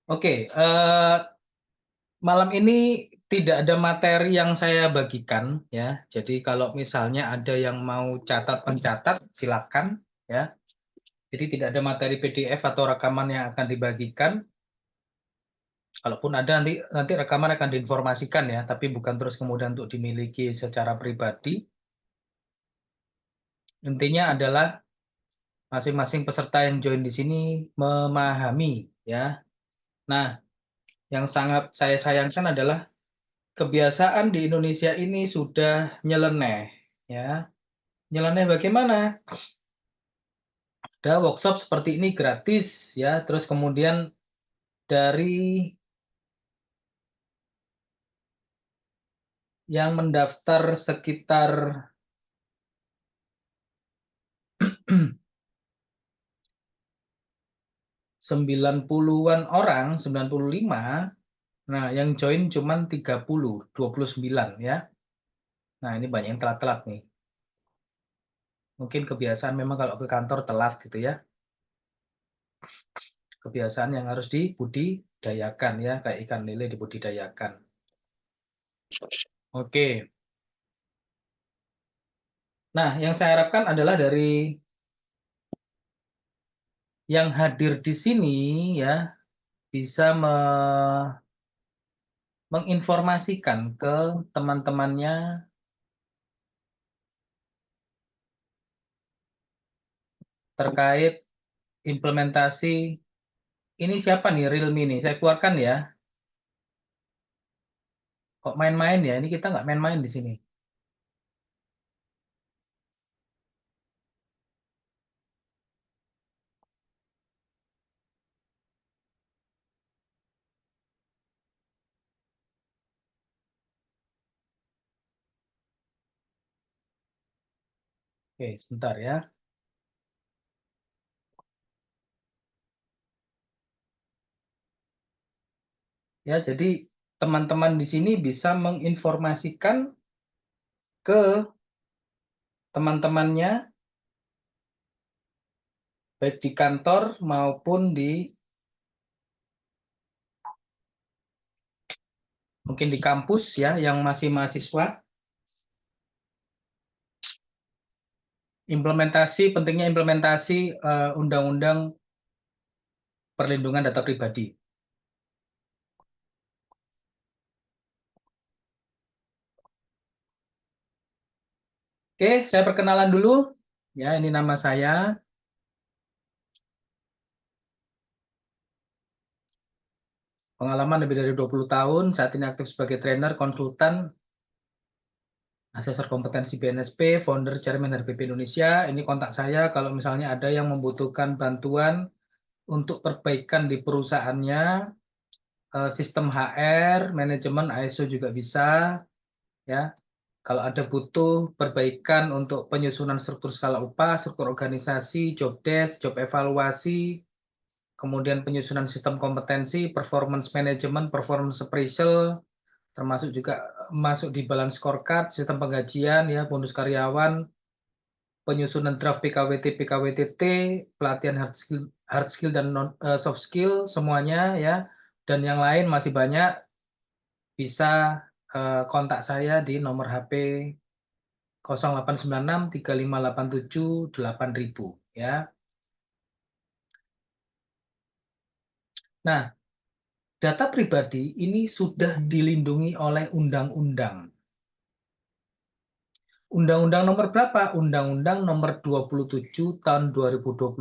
Oke, malam ini tidak ada materi yang saya bagikan ya. Jadi kalau misalnya ada yang mau catat-mencatat silakan ya. Jadi tidak ada materi PDF atau rekaman yang akan dibagikan. Kalaupun ada nanti rekaman akan diinformasikan ya, tapi bukan terus kemudian untuk dimiliki secara pribadi. Intinya adalah masing-masing peserta yang join di sini memahami ya. Nah, yang sangat saya sayangkan adalah kebiasaan di Indonesia ini sudah nyeleneh, ya. Nyeleneh bagaimana? Ada workshop seperti ini gratis, ya, terus kemudian dari yang mendaftar sekitar 90-an orang, 95, nah yang join cuman 30, 29 ya. Nah, ini banyak yang telat-telat nih. Mungkin kebiasaan memang kalau ke kantor telat gitu ya. Kebiasaan yang harus dibudidayakan ya, kayak ikan lele dibudidayakan. Oke. Nah, yang saya harapkan adalah dari yang hadir di sini ya, bisa menginformasikan ke teman-temannya terkait implementasi. Ini siapa nih Realme nih? Saya keluarkan ya. Kok main-main ya? Ini kita nggak main-main di sini. Oke, sebentar ya. Ya, jadi teman-teman di sini bisa menginformasikan ke teman-temannya baik di kantor maupun mungkin di kampus ya yang masih mahasiswa. Pentingnya implementasi undang-undang perlindungan data pribadi. Oke, saya perkenalan dulu. Ya, ini nama saya. Pengalaman lebih dari 20 tahun, saat ini aktif sebagai trainer, konsultan, asesor kompetensi BNSP, founder Chairman RPP Indonesia. Ini kontak saya kalau misalnya ada yang membutuhkan bantuan untuk perbaikan di perusahaannya, sistem HR, manajemen, ISO juga bisa. Ya, kalau ada butuh perbaikan untuk penyusunan struktur skala upah, struktur organisasi, job desk, job evaluasi, kemudian penyusunan sistem kompetensi, performance management, performance appraisal, termasuk juga masuk di balance scorecard, sistem penggajian, ya, bonus karyawan, penyusunan draft PKWT, PKWTT, pelatihan hard skill dan soft skill, semuanya ya, dan yang lain masih banyak, bisa kontak saya di nomor HP 0896 3587 8000 ya. Nah, data pribadi ini sudah dilindungi oleh undang-undang. Undang-undang nomor berapa? Undang-undang nomor 27 tahun 2022.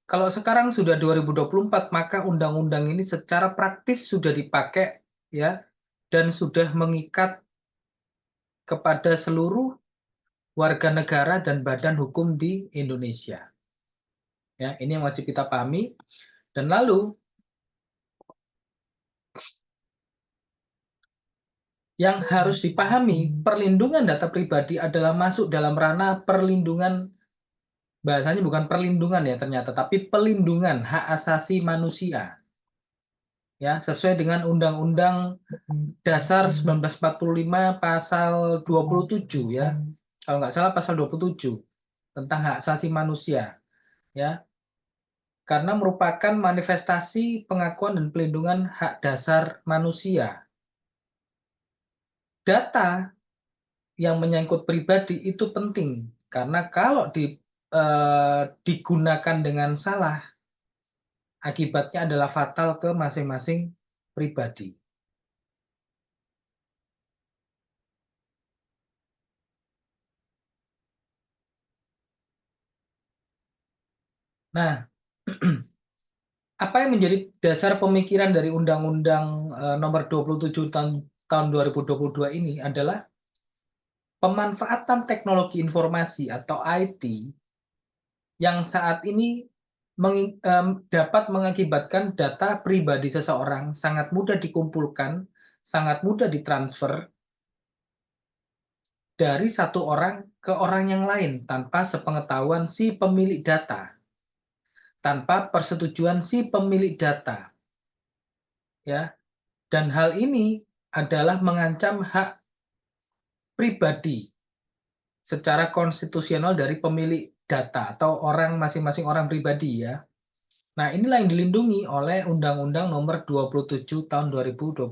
Kalau sekarang sudah 2024, maka undang-undang ini secara praktis sudah dipakai ya dan sudah mengikat kepada seluruh warga negara dan badan hukum di Indonesia. Ya, ini yang wajib kita pahami. Dan lalu yang harus dipahami, perlindungan data pribadi adalah masuk dalam ranah perlindungan, bahasanya bukan perlindungan ya ternyata, tapi pelindungan hak asasi manusia. Ya, sesuai dengan Undang-Undang Dasar 1945 pasal 27 ya. Kalau nggak salah pasal 27 tentang hak asasi manusia. Ya. karena merupakan manifestasi pengakuan dan pelindungan hak dasar manusia. Data yang menyangkut pribadi itu penting, karena kalau digunakan dengan salah, akibatnya adalah fatal ke masing-masing pribadi. Nah, apa yang menjadi dasar pemikiran dari Undang-Undang Nomor 27 tahun 2022 ini adalah pemanfaatan teknologi informasi atau IT yang saat ini dapat mengakibatkan data pribadi seseorang sangat mudah dikumpulkan, sangat mudah ditransfer dari satu orang ke orang yang lain tanpa sepengetahuan si pemilik data, tanpa persetujuan si pemilik data, ya. Dan hal ini adalah mengancam hak pribadi secara konstitusional dari pemilik data atau orang masing-masing orang pribadi ya. Nah, inilah yang dilindungi oleh Undang-Undang Nomor 27 Tahun 2022.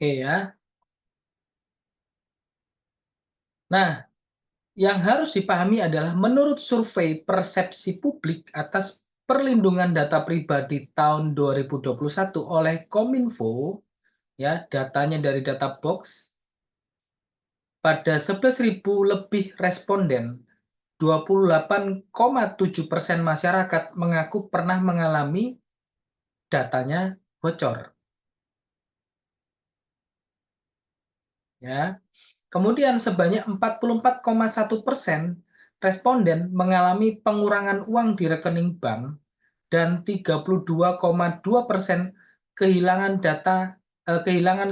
Oke ya. Nah, yang harus dipahami adalah menurut survei persepsi publik atas perlindungan data pribadi tahun 2021 oleh Kominfo, ya, datanya dari Databox, pada 11.000 lebih responden, 28,7% masyarakat mengaku pernah mengalami datanya bocor. Ya. Kemudian sebanyak 44,1% responden mengalami pengurangan uang di rekening bank dan 32,2% kehilangan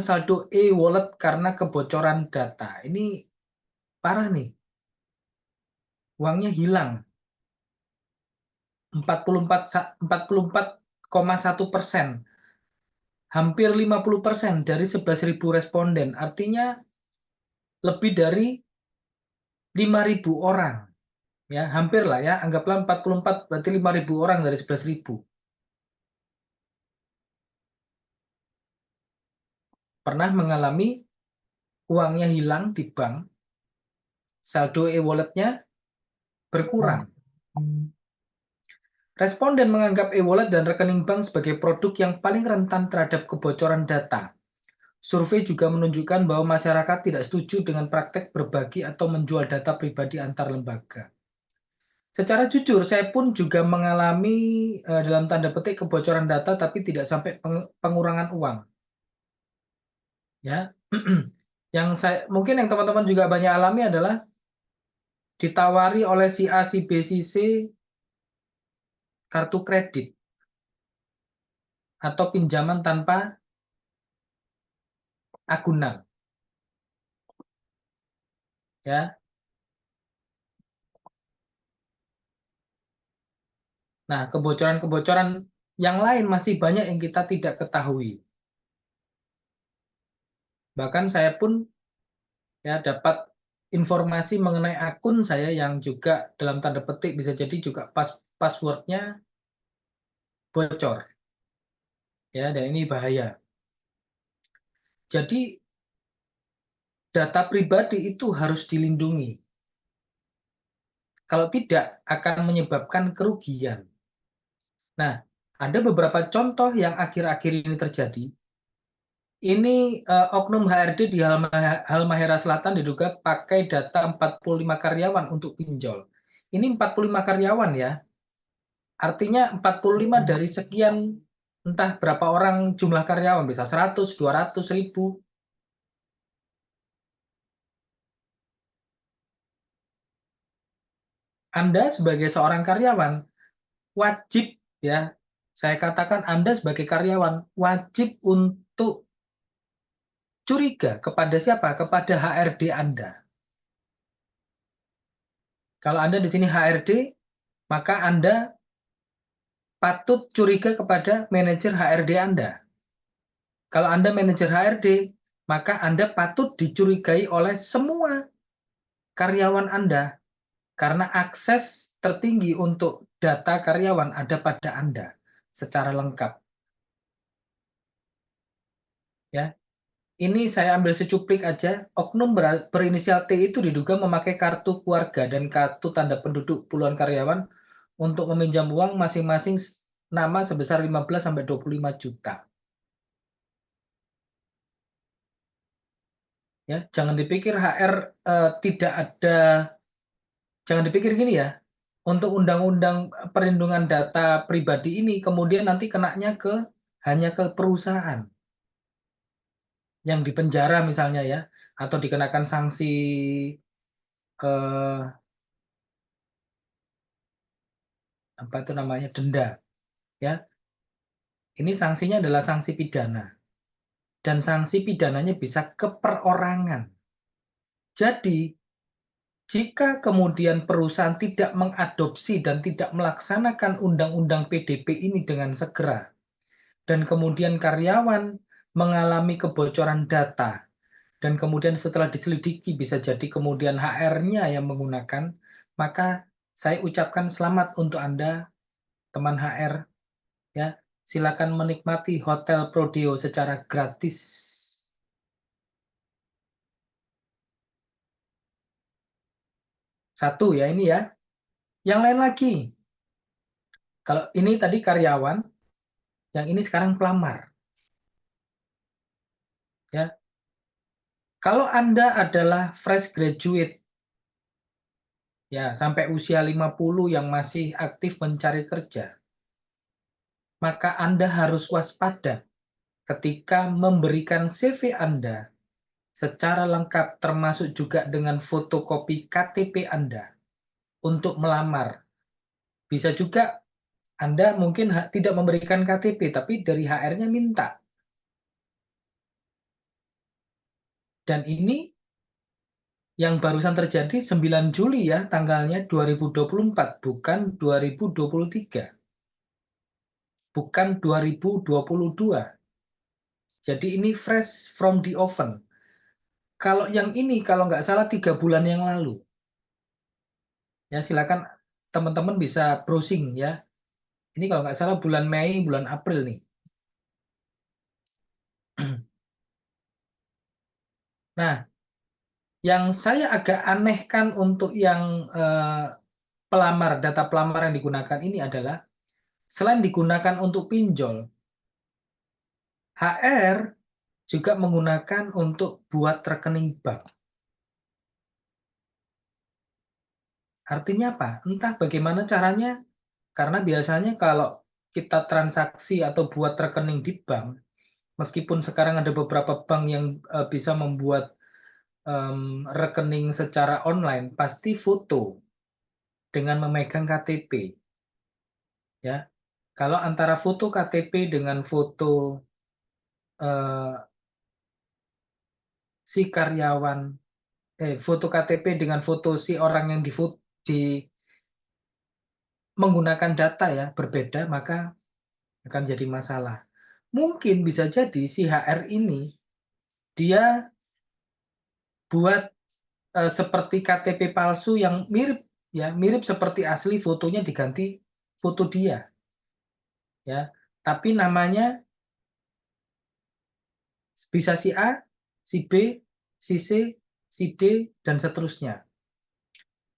saldo e-wallet karena kebocoran data. Ini parah nih. Uangnya hilang. 44,1%. Hampir 50% dari 11.000 responden. Artinya lebih dari 5.000 orang. Ya, hampir lah ya, anggaplah 44 berarti 5.000 orang dari 11.000. Pernah mengalami uangnya hilang di bank, saldo e-walletnya berkurang. Responden menganggap e-wallet dan rekening bank sebagai produk yang paling rentan terhadap kebocoran data. Survei juga menunjukkan bahwa masyarakat tidak setuju dengan praktek berbagi atau menjual data pribadi antar lembaga. Secara jujur, saya pun juga mengalami dalam tanda petik kebocoran data, tapi tidak sampai pengurangan uang. Ya, mungkin yang teman-teman juga banyak alami adalah ditawari oleh si A, si B, si C kartu kredit atau pinjaman tanpa agunan. Ya. Nah, kebocoran-kebocoran yang lain masih banyak yang kita tidak ketahui. Bahkan saya pun ya dapat informasi mengenai akun saya yang juga dalam tanda petik bisa jadi juga passwordnya bocor. Ya, dan ini bahaya. Jadi data pribadi itu harus dilindungi. Kalau tidak akan menyebabkan kerugian. Nah, ada beberapa contoh yang akhir-akhir ini terjadi. Ini oknum HRD di Halmahera Selatan diduga pakai data 45 karyawan untuk pinjol. Ini 45 karyawan ya. Artinya 45 dari sekian entah berapa orang jumlah karyawan, bisa 100, 200, 1000. Anda sebagai seorang karyawan wajib ya Saya katakan Anda sebagai karyawan wajib untuk curiga kepada siapa? Kepada HRD Anda. Kalau Anda di sini HRD, maka Anda patut curiga kepada manajer HRD Anda. Kalau Anda manajer HRD, maka Anda patut dicurigai oleh semua karyawan Anda, karena akses tertinggi untuk data karyawan ada pada Anda secara lengkap. Ya, ini saya ambil secuplik aja. Oknum berinisial T itu diduga memakai kartu keluarga dan kartu tanda penduduk puluhan karyawan untuk meminjam uang masing-masing nama sebesar 15–25 juta. Ya, jangan dipikir HR tidak ada, jangan dipikir gini ya. Untuk undang-undang perlindungan data pribadi ini kemudian nanti kenanya hanya ke perusahaan yang dipenjara misalnya ya, atau dikenakan sanksi eh, apa itu namanya, denda ya. Ini sanksinya adalah sanksi pidana dan sanksi pidananya bisa keperorangan. Jadi jika kemudian perusahaan tidak mengadopsi dan tidak melaksanakan undang-undang PDP ini dengan segera, dan kemudian karyawan mengalami kebocoran data, dan kemudian setelah diselidiki bisa jadi kemudian HR-nya yang menggunakan, maka saya ucapkan selamat untuk Anda, teman HR, ya. Silakan menikmati Hotel Prodeo secara gratis. Satu ya ini ya. Yang lain lagi. Kalau ini tadi karyawan, yang ini sekarang pelamar. Ya. Kalau Anda adalah fresh graduate, ya sampai usia 50 yang masih aktif mencari kerja, maka Anda harus waspada ketika memberikan CV Anda secara lengkap termasuk juga dengan fotokopi KTP Anda untuk melamar. Bisa juga Anda mungkin tidak memberikan KTP, tapi dari HR-nya minta. Dan ini yang barusan terjadi 9 Juli ya, tanggalnya 2024, bukan 2023. Bukan 2022. Jadi ini fresh from the oven. Kalau yang ini, kalau nggak salah 3 bulan yang lalu. Ya, silakan teman-teman bisa browsing ya. Ini kalau nggak salah bulan Mei, bulan April nih. Nah, yang saya agak anehkan untuk yang pelamar, data pelamar yang digunakan ini adalah, selain digunakan untuk pinjol, HR juga menggunakan untuk buat rekening bank. Artinya apa? Entah bagaimana caranya, karena biasanya kalau kita transaksi atau buat rekening di bank, meskipun sekarang ada beberapa bank yang bisa membuat rekening secara online, pasti foto dengan memegang KTP. Ya, kalau antara foto KTP dengan foto si karyawan, foto KTP dengan foto si orang yang menggunakan data ya berbeda, maka akan jadi masalah. Mungkin bisa jadi si HR ini dia buat seperti KTP palsu yang mirip ya, mirip seperti asli, fotonya diganti foto dia. Ya, tapi namanya bisa si A, si B, si C, si D dan seterusnya.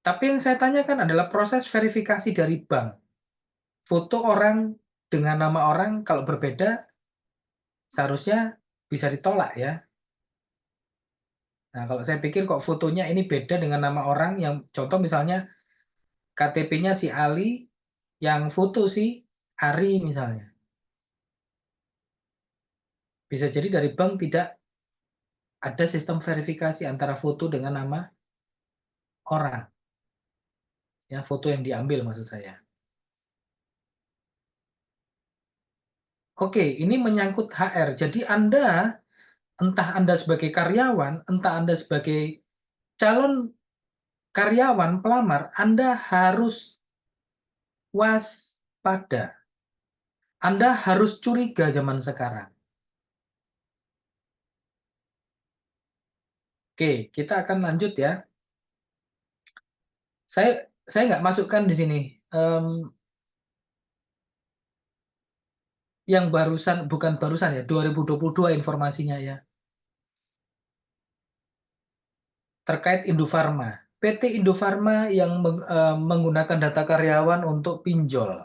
Tapi yang saya tanyakan adalah proses verifikasi dari bank. Foto orang dengan nama orang kalau berbeda seharusnya bisa ditolak ya. Nah, kalau saya pikir kok fotonya ini beda dengan nama orang, yang contoh misalnya KTP-nya si Ali, yang foto si Ari misalnya. Bisa jadi dari bank tidak ada sistem verifikasi antara foto dengan nama orang. Ya, foto yang diambil maksud saya. Oke, ini menyangkut HR. Jadi Anda, entah Anda sebagai karyawan, entah Anda sebagai calon karyawan pelamar, Anda harus waspada. Anda harus curiga zaman sekarang. Oke, kita akan lanjut ya. Saya nggak masukkan di sini, yang barusan, bukan barusan ya, 2022 informasinya ya, terkait Indofarma. PT Indofarma yang menggunakan data karyawan untuk pinjol.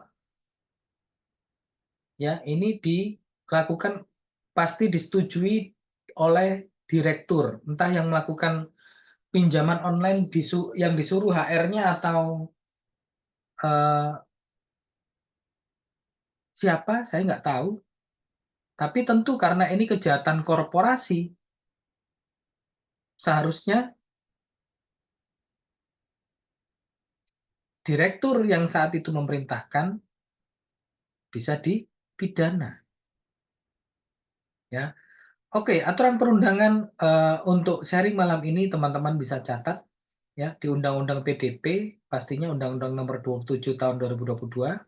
Ya, ini dilakukan pasti disetujui oleh direktur, entah yang melakukan pinjaman online yang disuruh HR-nya atau siapa, saya nggak tahu. Tapi tentu karena ini kejahatan korporasi, seharusnya direktur yang saat itu memerintahkan bisa dipidana. Ya, oke, aturan perundangan untuk sharing malam ini teman-teman bisa catat ya di Undang-Undang PDP, pastinya Undang-Undang Nomor 27 Tahun 2022,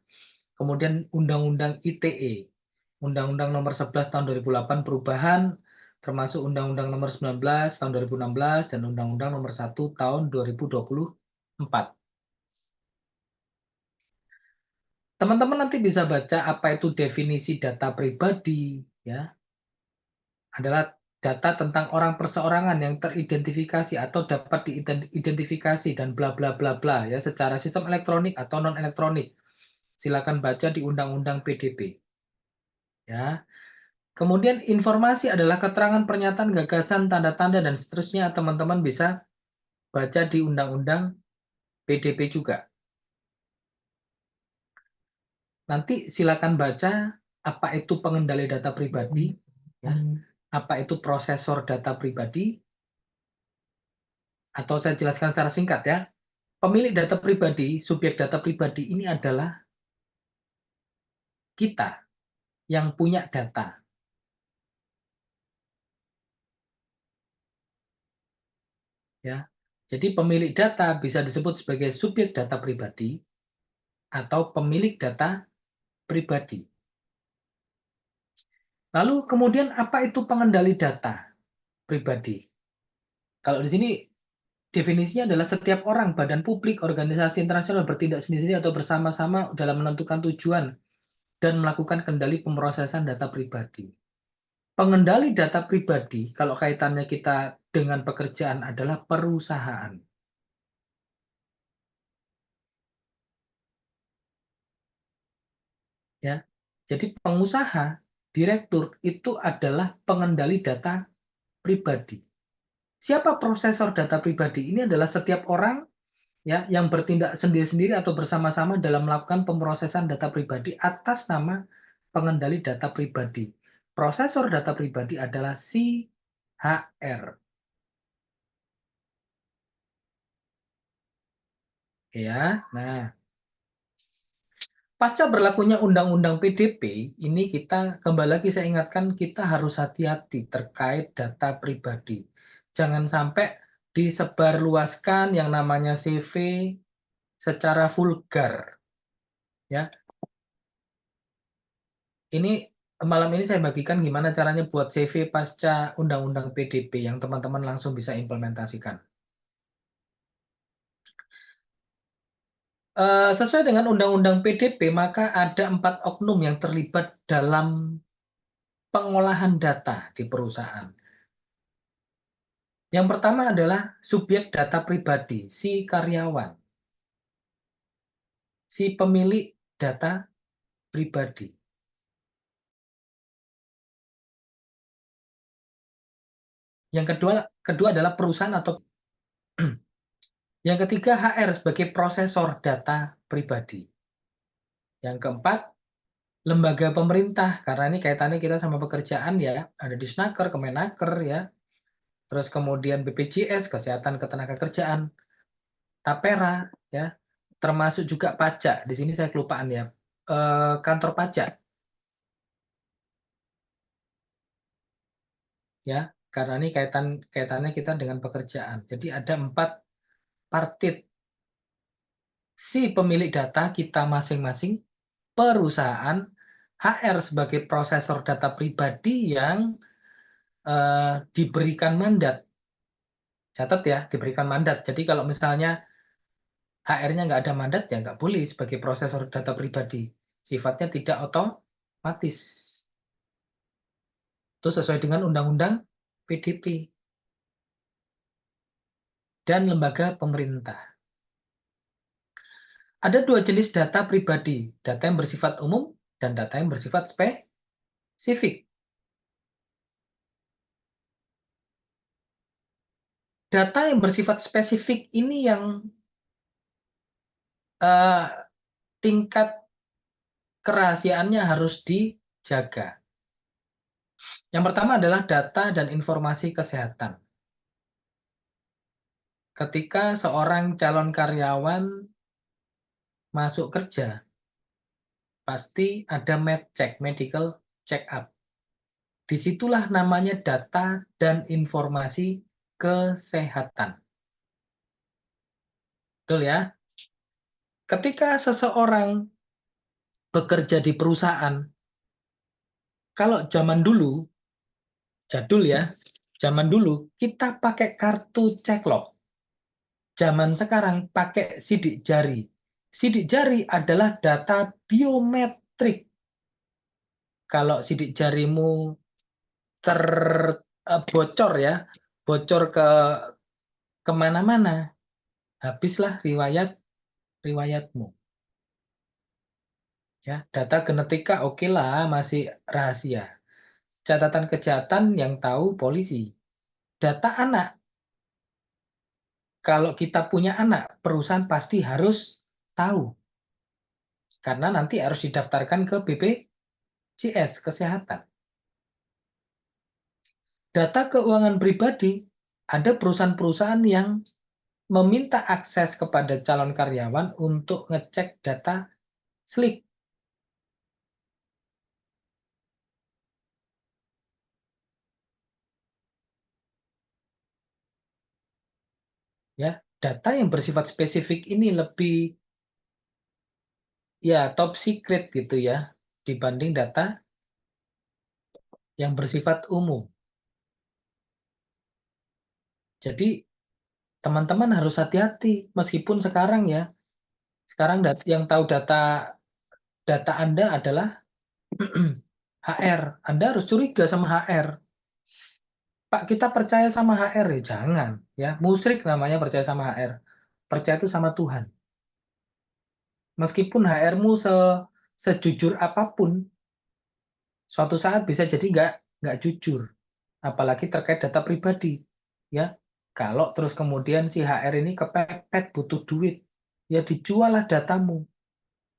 kemudian Undang-Undang ITE, Undang-Undang Nomor 11 Tahun 2008 perubahan, termasuk Undang-Undang Nomor 19 Tahun 2016 dan Undang-Undang Nomor 1 Tahun 2024. Teman-teman nanti bisa baca apa itu definisi data pribadi, ya. Adalah data tentang orang perseorangan yang teridentifikasi atau dapat diidentifikasi dan bla bla bla bla ya secara sistem elektronik atau non elektronik. Silakan baca di Undang-Undang PDP. Ya. Kemudian informasi adalah keterangan pernyataan, gagasan, tanda-tanda dan seterusnya. Teman-teman bisa baca di Undang-Undang PDP juga. Nanti silakan baca apa itu pengendali data pribadi, ya. Apa itu prosesor data pribadi, atau saya jelaskan secara singkat ya. Pemilik data pribadi, subjek data pribadi ini adalah kita yang punya data. Ya. Jadi pemilik data bisa disebut sebagai subjek data pribadi atau pemilik data pribadi. Lalu kemudian apa itu pengendali data pribadi? Kalau di sini definisinya adalah setiap orang, badan publik, organisasi internasional bertindak sendiri atau bersama-sama dalam menentukan tujuan dan melakukan kendali pemrosesan data pribadi. Pengendali data pribadi, kalau kaitannya kita dengan pekerjaan adalah perusahaan. Ya, jadi pengusaha, direktur itu adalah pengendali data pribadi. Siapa prosesor data pribadi? Ini adalah setiap orang ya yang bertindak sendiri-sendiri atau bersama-sama dalam melakukan pemrosesan data pribadi atas nama pengendali data pribadi. Prosesor data pribadi adalah si HR. Ya, nah, pasca berlakunya Undang-Undang PDP, ini kita kembali lagi saya ingatkan kita harus hati-hati terkait data pribadi. Jangan sampai disebarluaskan yang namanya CV secara vulgar. Ya, ini malam ini saya bagikan gimana caranya buat CV pasca Undang-Undang PDP yang teman-teman langsung bisa implementasikan. Sesuai dengan Undang-Undang PDP, maka ada 4 oknum yang terlibat dalam pengolahan data di perusahaan. Yang pertama adalah subjek data pribadi, si karyawan, si pemilik data pribadi. Yang kedua adalah perusahaan atau yang ketiga HR sebagai prosesor data pribadi. Yang keempat, lembaga pemerintah karena ini kaitannya kita sama pekerjaan ya, ada Disnaker, Kemenaker ya. Terus kemudian BPJS, Kesehatan Ketenagakerjaan, Tapera ya. Termasuk juga pajak. Di sini saya kelupaan ya. Kantor pajak. ya, karena ini kaitannya kita dengan pekerjaan. Jadi ada 4 partit. Si pemilik data kita masing-masing, perusahaan, HR sebagai prosesor data pribadi yang diberikan mandat. Catat ya, diberikan mandat. Jadi kalau misalnya HR-nya nggak ada mandat, ya nggak boleh sebagai prosesor data pribadi. Sifatnya tidak otomatis. Itu sesuai dengan Undang-Undang PDP dan lembaga pemerintah. Ada 2 jenis data pribadi, data yang bersifat umum dan data yang bersifat spesifik. Data yang bersifat spesifik ini yang tingkat kerahasiaannya harus dijaga. Yang pertama adalah data dan informasi kesehatan. Ketika seorang calon karyawan masuk kerja, pasti ada medical check up. Disitulah namanya data dan informasi kesehatan. Betul ya? Ketika seseorang bekerja di perusahaan, kalau zaman dulu, jadul ya, zaman dulu kita pakai kartu ceklok. Zaman sekarang pakai sidik jari. Sidik jari adalah data biometrik. Kalau sidik jarimu terbocor ya, bocor ke kemana-mana, habislah riwayatmu. Ya, data genetika oke lah, masih rahasia. Catatan kejahatan yang tahu polisi. Data anak, kalau kita punya anak, perusahaan pasti harus tahu. Karena nanti harus didaftarkan ke BPJS Kesehatan. Data keuangan pribadi, ada perusahaan-perusahaan yang meminta akses kepada calon karyawan untuk ngecek data slik. Ya, data yang bersifat spesifik ini lebih ya top secret gitu ya dibanding data yang bersifat umum. Jadi teman-teman harus hati-hati meskipun sekarang ya, sekarang yang tahu data Anda adalah HR. Anda harus curiga sama HR. Pak, kita percaya sama HR ya? Jangan. Ya, musyrik namanya percaya sama HR. Percaya itu sama Tuhan. Meskipun HR-mu sejujur apapun, suatu saat bisa jadi nggak jujur. Apalagi terkait data pribadi. Ya, kalau terus kemudian si HR ini kepepet butuh duit, ya dijual lah datamu.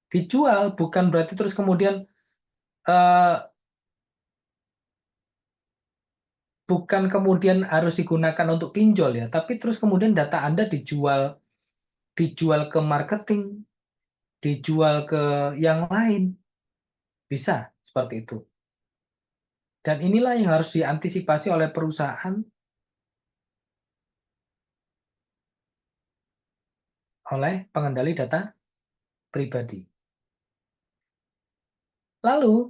Dijual bukan berarti terus kemudian bukan kemudian harus digunakan untuk pinjol ya, tapi terus kemudian data Anda dijual ke marketing, dijual ke yang lain. Bisa seperti itu. Dan inilah yang harus diantisipasi oleh perusahaan, oleh pengendali data pribadi. Lalu,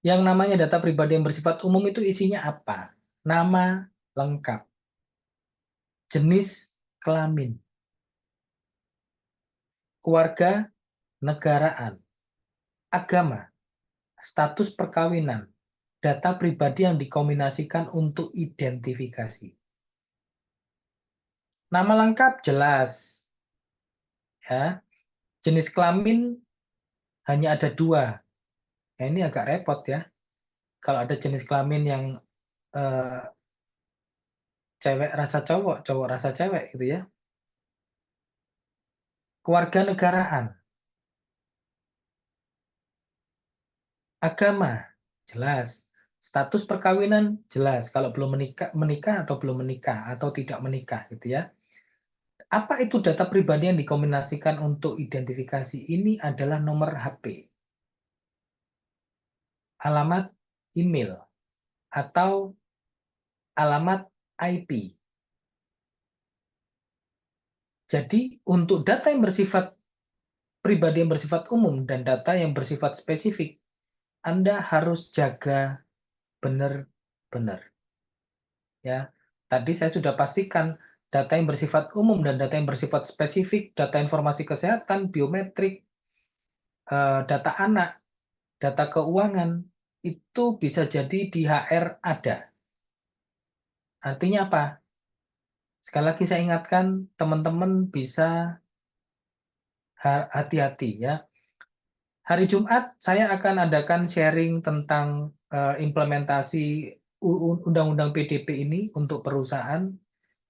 yang namanya data pribadi yang bersifat umum itu isinya apa? Nama lengkap, jenis kelamin, keluarga negaraan, agama, status perkawinan, data pribadi yang dikombinasikan untuk identifikasi. Nama lengkap jelas, ya. Jenis kelamin hanya ada 2. Nah, ini agak repot ya. Kalau ada jenis kelamin yang cewek rasa cowok, cowok rasa cewek gitu ya. Kewarganegaraan, agama jelas, status perkawinan jelas. Kalau belum menikah atau belum menikah atau tidak menikah gitu ya. Apa itu data pribadi yang dikombinasikan untuk identifikasi? Ini adalah nomor HP, alamat email, atau alamat IP. Jadi untuk data yang bersifat pribadi yang bersifat umum dan data yang bersifat spesifik, Anda harus jaga benar-benar. Ya, tadi saya sudah pastikan data yang bersifat umum dan data yang bersifat spesifik, data informasi kesehatan, biometrik, data anak, data keuangan, itu bisa jadi di HR ada. Artinya apa? Sekali lagi saya ingatkan, teman-teman bisa hati-hati ya. Hari Jumat saya akan adakan sharing tentang implementasi Undang-Undang PDP ini untuk perusahaan.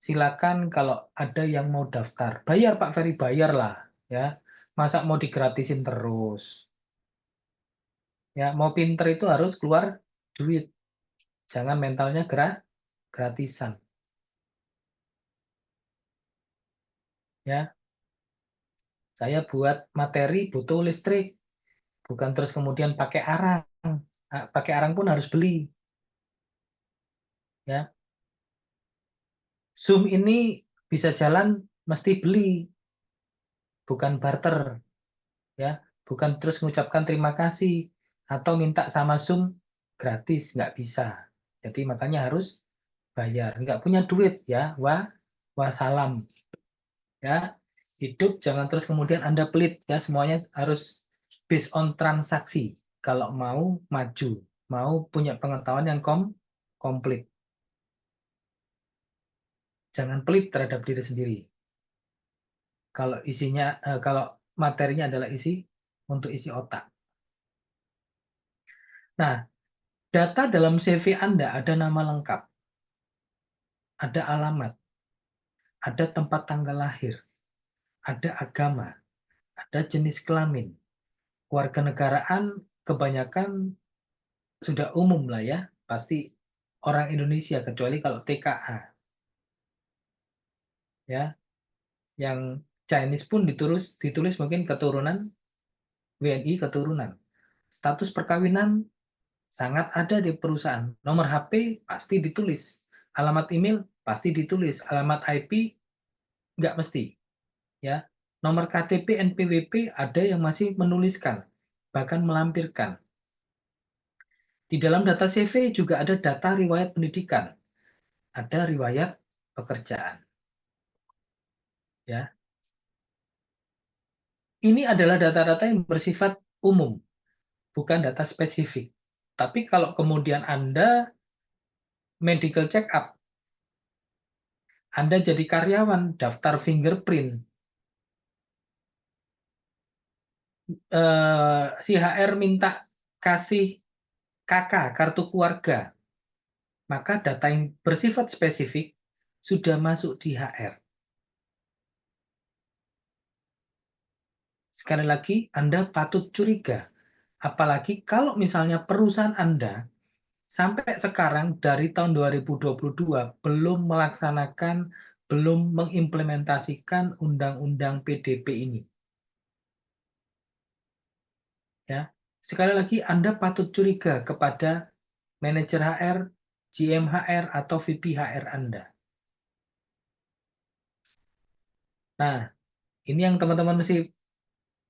Silakan kalau ada yang mau daftar. Bayar Pak Ferry, bayarlah ya. Masa mau digratisin terus? Ya, mau pinter itu harus keluar duit. Jangan mentalnya gratisan ya. Saya buat materi butuh listrik, bukan terus kemudian pakai arang. Pakai arang pun harus beli ya. Zoom ini bisa jalan mesti beli, bukan barter ya. Bukan terus mengucapkan terima kasih atau minta sama Zoom gratis, nggak bisa. Jadi makanya harus bayar. Nggak punya duit ya, wassalam ya. Hidup jangan terus kemudian Anda pelit ya, semuanya harus based on transaksi. Kalau mau maju, mau punya pengetahuan yang komplit. Jangan pelit terhadap diri sendiri. Kalau materinya adalah untuk isi otak. Nah, data dalam CV Anda ada nama lengkap, ada alamat, ada tempat tanggal lahir, ada agama, ada jenis kelamin. Kewarganegaraan kebanyakan sudah umum lah ya, pasti orang Indonesia kecuali kalau TKA. Ya, yang Chinese pun ditulis mungkin keturunan WNI keturunan. Status perkawinan sangat ada di perusahaan. Nomor HP pasti ditulis. Alamat email pasti ditulis. Alamat IP nggak mesti. Ya. Nomor KTP, NPWP ada yang masih menuliskan, bahkan melampirkan. Di dalam data CV juga ada data riwayat pendidikan. Ada riwayat pekerjaan. Ya. Ini adalah data-data yang bersifat umum, bukan data spesifik. Tapi kalau kemudian Anda medical check up, Anda jadi karyawan, daftar fingerprint, si HR minta kasih KK, kartu keluarga, maka data yang bersifat spesifik sudah masuk di HR. Sekali lagi, Anda patut curiga. Apalagi kalau misalnya perusahaan Anda sampai sekarang dari tahun 2022 belum melaksanakan, belum mengimplementasikan Undang-Undang PDP ini. Ya, sekali lagi Anda patut curiga kepada manajer HR, GM HR, atau VP HR Anda. Nah, ini yang teman-teman mesti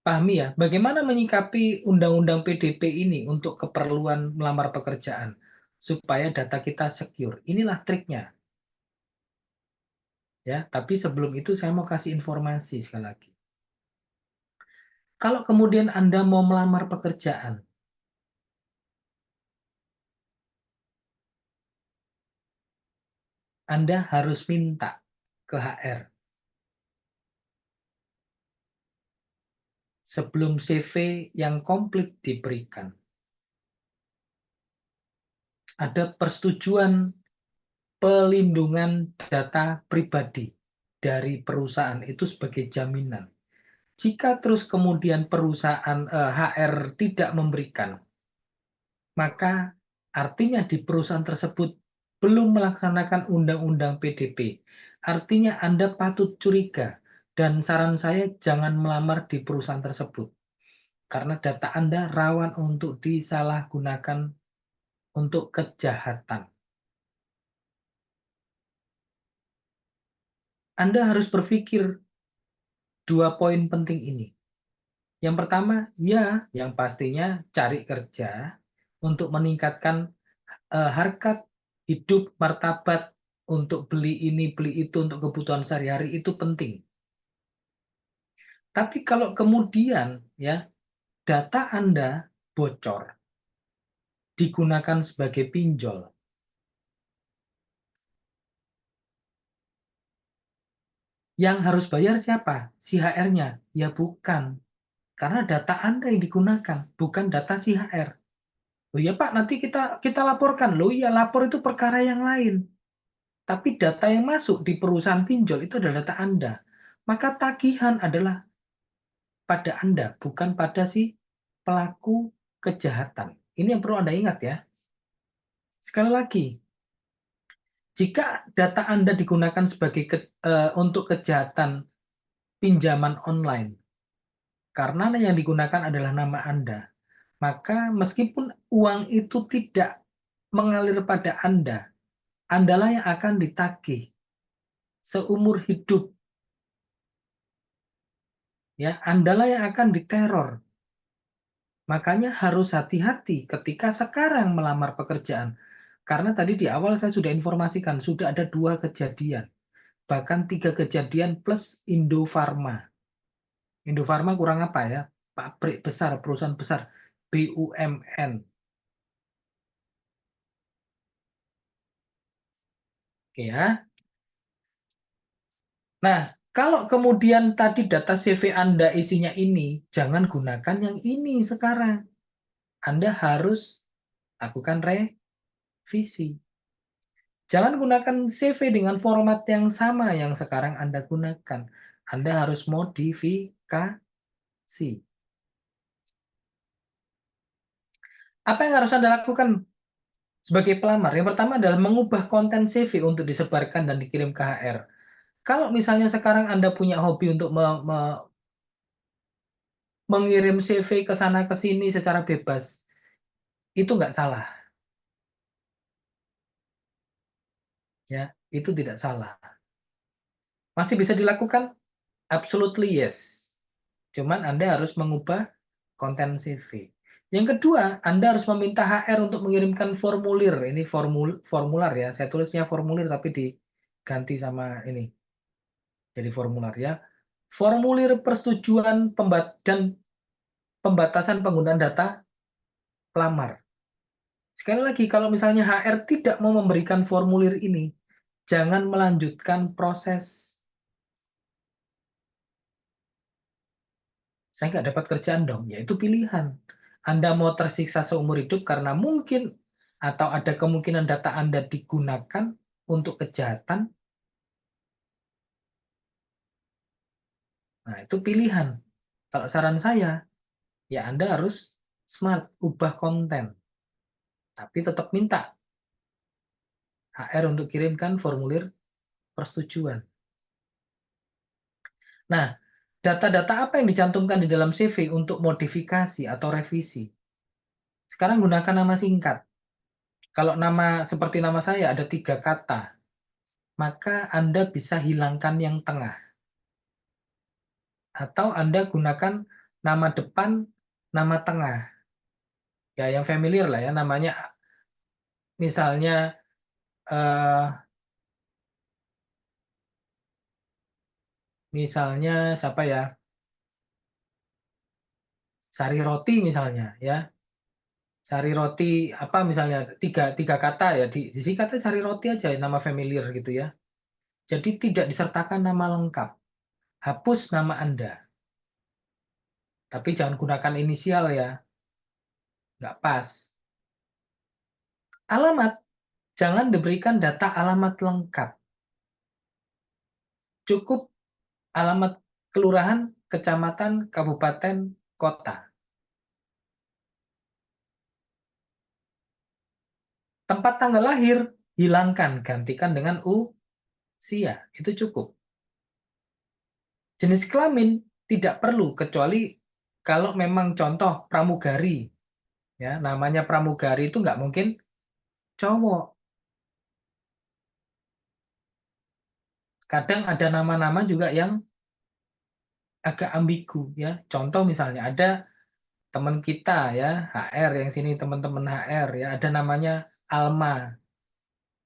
pahami ya. Bagaimana menyikapi Undang-Undang PDP ini untuk keperluan melamar pekerjaan supaya data kita secure. Inilah triknya. Ya, tapi sebelum itu saya mau kasih informasi sekali lagi. Kalau kemudian Anda mau melamar pekerjaan, Anda harus minta ke HR sebelum CV yang komplit diberikan. Ada persetujuan pelindungan data pribadi dari perusahaan itu sebagai jaminan. Jika terus kemudian perusahaan HR tidak memberikan, maka artinya di perusahaan tersebut belum melaksanakan Undang-Undang PDP. Artinya Anda patut curiga dan saran saya jangan melamar di perusahaan tersebut karena data Anda rawan untuk disalahgunakan untuk kejahatan. Anda harus berpikir 2 poin penting ini. Yang pertama, ya, yang pastinya cari kerja untuk meningkatkan harkat hidup, martabat, untuk beli ini, beli itu, untuk kebutuhan sehari-hari itu penting. Tapi kalau kemudian ya data Anda bocor, digunakan sebagai pinjol, yang harus bayar siapa? Si HR-nya? Ya bukan. Karena data Anda yang digunakan, bukan data si HR. Oh iya Pak, nanti kita laporkan. Loh iya, lapor itu perkara yang lain. Tapi data yang masuk di perusahaan pinjol itu adalah data Anda. Maka tagihan adalah pada Anda, bukan pada si pelaku kejahatan. Ini yang perlu Anda ingat ya. Sekali lagi, jika data Anda digunakan untuk kejahatan pinjaman online, karena yang digunakan adalah nama Anda, maka meskipun uang itu tidak mengalir pada Anda, Andalah yang akan ditagih seumur hidup. Ya, Andalah yang akan diteror. Makanya harus hati-hati ketika sekarang melamar pekerjaan. Karena tadi di awal saya sudah informasikan, sudah ada 2 kejadian. Bahkan 3 kejadian plus Indofarma. Indofarma kurang apa ya? Pabrik besar, perusahaan besar, BUMN. Ya. Nah, kalau kemudian tadi data CV Anda isinya ini, jangan gunakan yang ini sekarang. Anda harus lakukan revisi. Jangan gunakan CV dengan format yang sama yang sekarang Anda gunakan. Anda harus modifikasi. Apa yang harus Anda lakukan sebagai pelamar? Yang pertama adalah mengubah konten CV untuk disebarkan dan dikirim ke HR. Kalau misalnya sekarang Anda punya hobi untuk mengirim CV ke sana ke sini secara bebas, itu nggak salah. Ya, itu tidak salah. Masih bisa dilakukan? Absolutely yes. Cuman Anda harus mengubah konten CV. Yang kedua, Anda harus meminta HR untuk mengirimkan formulir. Ini formular ya. Saya tulisnya formulir tapi diganti sama ini. Jadi formular ya. Formulir persetujuan dan pembatasan penggunaan data pelamar. Sekali lagi, kalau misalnya HR tidak mau memberikan formulir ini, jangan melanjutkan proses. Saya nggak dapat kerjaan dong, ya itu pilihan. Anda mau tersiksa seumur hidup karena mungkin atau ada kemungkinan data Anda digunakan untuk kejahatan. Nah, itu pilihan. Kalau saran saya, ya Anda harus smart, ubah konten. Tapi tetap minta HR untuk kirimkan formulir persetujuan. Nah, data-data apa yang dicantumkan di dalam CV untuk modifikasi atau revisi? Sekarang gunakan nama singkat. Kalau nama seperti nama saya ada 3 kata, maka Anda bisa hilangkan yang tengah. Atau Anda gunakan nama depan, nama tengah. Ya, yang familiar lah ya, namanya misalnya eh, siapa ya? Sari Roti misalnya ya. Sari Roti apa misalnya tiga kata ya disingkatnya Sari Roti aja nama familiar gitu ya. Jadi tidak disertakan nama lengkap. Hapus nama Anda. Tapi jangan gunakan inisial ya. Nggak pas. Alamat. Jangan diberikan data alamat lengkap. Cukup alamat kelurahan, kecamatan, kabupaten, kota. Tempat tanggal lahir, hilangkan. Gantikan dengan usia. Itu cukup. Jenis kelamin, tidak perlu. Kecuali kalau memang contoh pramugari. Ya, namanya pramugari itu nggak mungkin cowok. Kadang ada nama-nama juga yang agak ambigu ya. Contoh misalnya ada teman kita ya, HR yang sini teman-teman HR ya, ada namanya Alma.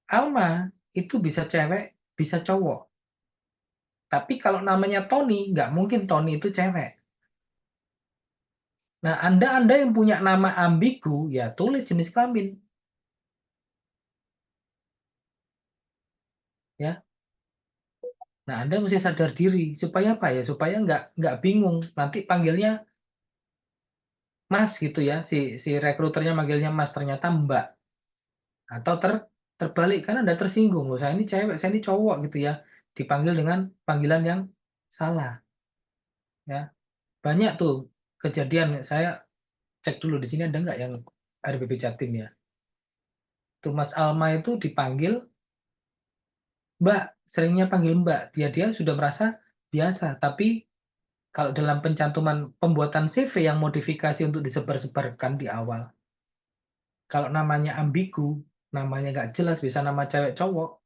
Alma itu bisa cewek, bisa cowok. Tapi kalau namanya Tony, nggak mungkin Tony itu cewek. Nah, Anda yang punya nama ambigu, ya tulis jenis kelamin. Ya. Nah, Anda mesti sadar diri. Supaya apa ya? Supaya nggak bingung. Nanti panggilnya Mas gitu ya. Si rekruternya manggilnya Mas, ternyata Mbak. Atau terbalik, kan Anda tersinggung. Loh, saya ini cewek, saya ini cowok gitu ya. Dipanggil dengan panggilan yang salah. Ya. Banyak tuh kejadian. Saya cek dulu di sini ada nggak yang RBP Jatim ya. Tuh Mas Alma itu dipanggil Mbak, seringnya panggil Mbak. Dia sudah merasa biasa. Tapi kalau dalam pencantuman pembuatan CV yang modifikasi untuk disebar-sebarkan di awal, kalau namanya ambigu, namanya nggak jelas, bisa nama cewek cowok,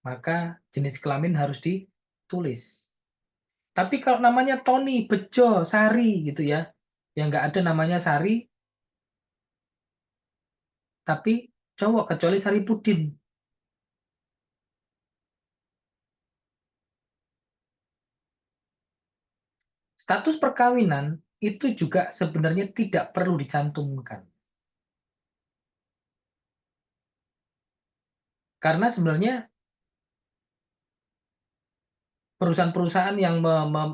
maka jenis kelamin harus ditulis. Tapi kalau namanya Tony, Bejo, Sari gitu ya, yang nggak ada namanya Sari, tapi cowok kecuali Saripudin. Status perkawinan itu juga sebenarnya tidak perlu dicantumkan. Karena sebenarnya perusahaan-perusahaan yang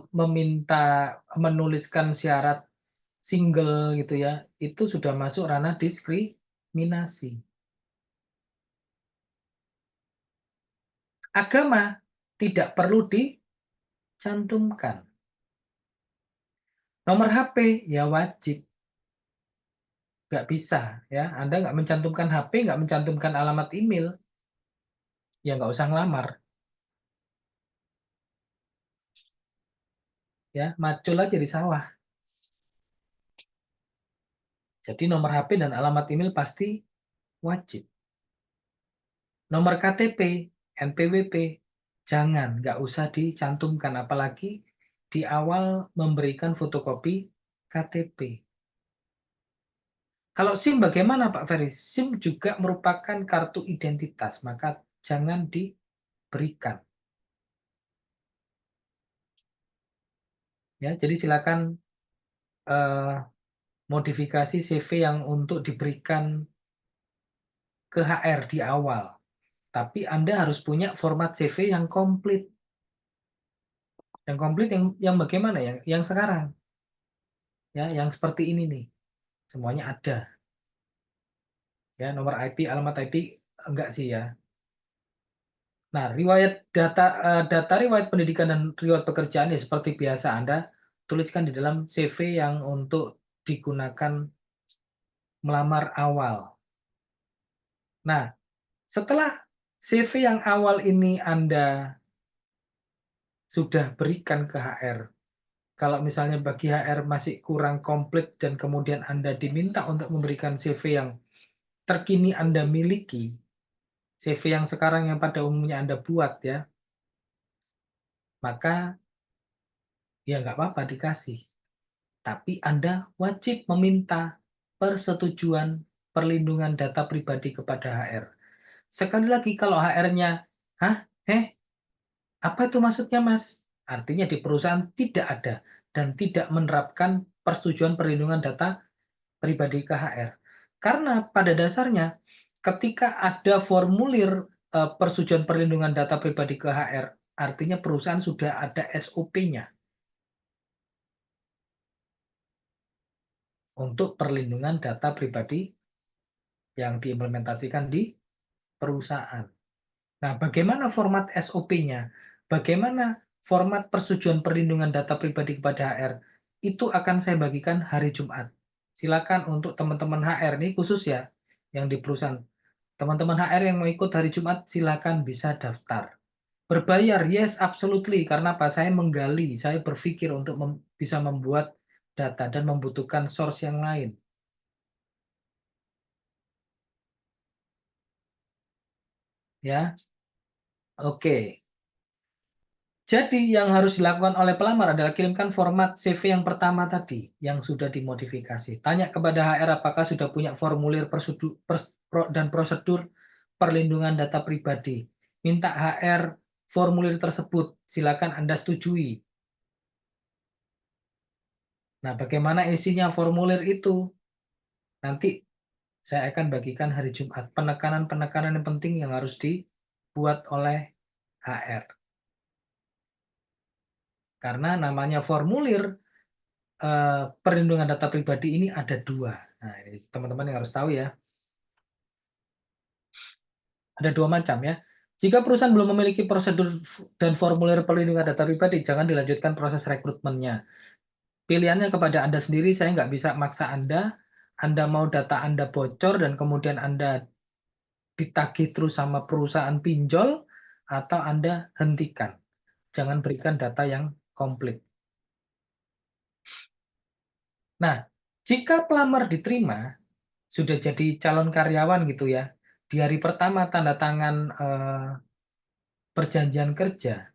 meminta menuliskan syarat single gitu ya, itu sudah masuk ranah diskriminasi. Agama tidak perlu dicantumkan. Nomor HP ya wajib, nggak bisa ya. Anda nggak mencantumkan HP, nggak mencantumkan alamat email, ya nggak usah ngelamar. Ya, macul aja di sawah. Jadi nomor HP dan alamat email pasti wajib. Nomor KTP, NPWP, jangan, nggak usah dicantumkan, apalagi di awal memberikan fotokopi KTP. Kalau SIM bagaimana Pak Ferry? SIM juga merupakan kartu identitas, maka jangan diberikan. Ya, jadi silakan eh, modifikasi CV yang untuk diberikan ke HR di awal. Tapi Anda harus punya format CV yang komplit. Yang komplit yang bagaimana? Yang sekarang. Ya, yang seperti ini nih. Semuanya ada. Ya, nomor IP, alamat IP enggak sih ya. Nah, data riwayat pendidikan dan riwayat pekerjaan ya seperti biasa Anda tuliskan di dalam CV yang untuk digunakan melamar awal. Nah, setelah CV yang awal ini Anda sudah berikan ke HR, kalau misalnya bagi HR masih kurang komplit dan kemudian Anda diminta untuk memberikan CV yang terkini Anda miliki, CV yang sekarang yang pada umumnya Anda buat ya, maka ya nggak apa-apa dikasih. Tapi Anda wajib meminta persetujuan perlindungan data pribadi kepada HR. Sekali lagi kalau HR-nya, "Hah? Apa itu maksudnya, Mas?" Artinya di perusahaan tidak ada dan tidak menerapkan persetujuan perlindungan data pribadi ke HR. Karena pada dasarnya ketika ada formulir persetujuan perlindungan data pribadi ke HR, artinya perusahaan sudah ada SOP-nya untuk perlindungan data pribadi yang diimplementasikan di perusahaan. Nah, bagaimana format SOP-nya? Bagaimana format persetujuan perlindungan data pribadi kepada HR? Itu akan saya bagikan hari Jumat. Silakan untuk teman-teman HR ini khusus ya, yang di perusahaan. Teman-teman HR yang mau ikut hari Jumat, silakan bisa daftar. Berbayar, yes, absolutely. Karena apa? Saya menggali, saya berpikir untuk bisa membuat data dan membutuhkan source yang lain. ya. Oke. Jadi yang harus dilakukan oleh pelamar adalah kirimkan format CV yang pertama tadi, yang sudah dimodifikasi. Tanya kepada HR apakah sudah punya formulir dan prosedur perlindungan data pribadi. Minta HR formulir tersebut, silakan Anda setujui. Nah, bagaimana isinya formulir itu? Nanti saya akan bagikan hari Jumat. Penekanan-penekanan yang penting yang harus dibuat oleh HR. Karena namanya formulir perlindungan data pribadi ini ada dua. Nah, ini teman-teman yang harus tahu ya. Ada dua macam ya. Jika perusahaan belum memiliki prosedur dan formulir perlindungan data pribadi, jangan dilanjutkan proses rekrutmennya. Pilihannya kepada Anda sendiri, saya nggak bisa maksa Anda. Anda mau data Anda bocor dan kemudian Anda ditagih terus sama perusahaan pinjol, atau Anda hentikan. Jangan berikan data yang komplit. Nah, jika pelamar diterima, sudah jadi calon karyawan gitu ya, di hari pertama tanda tangan perjanjian kerja,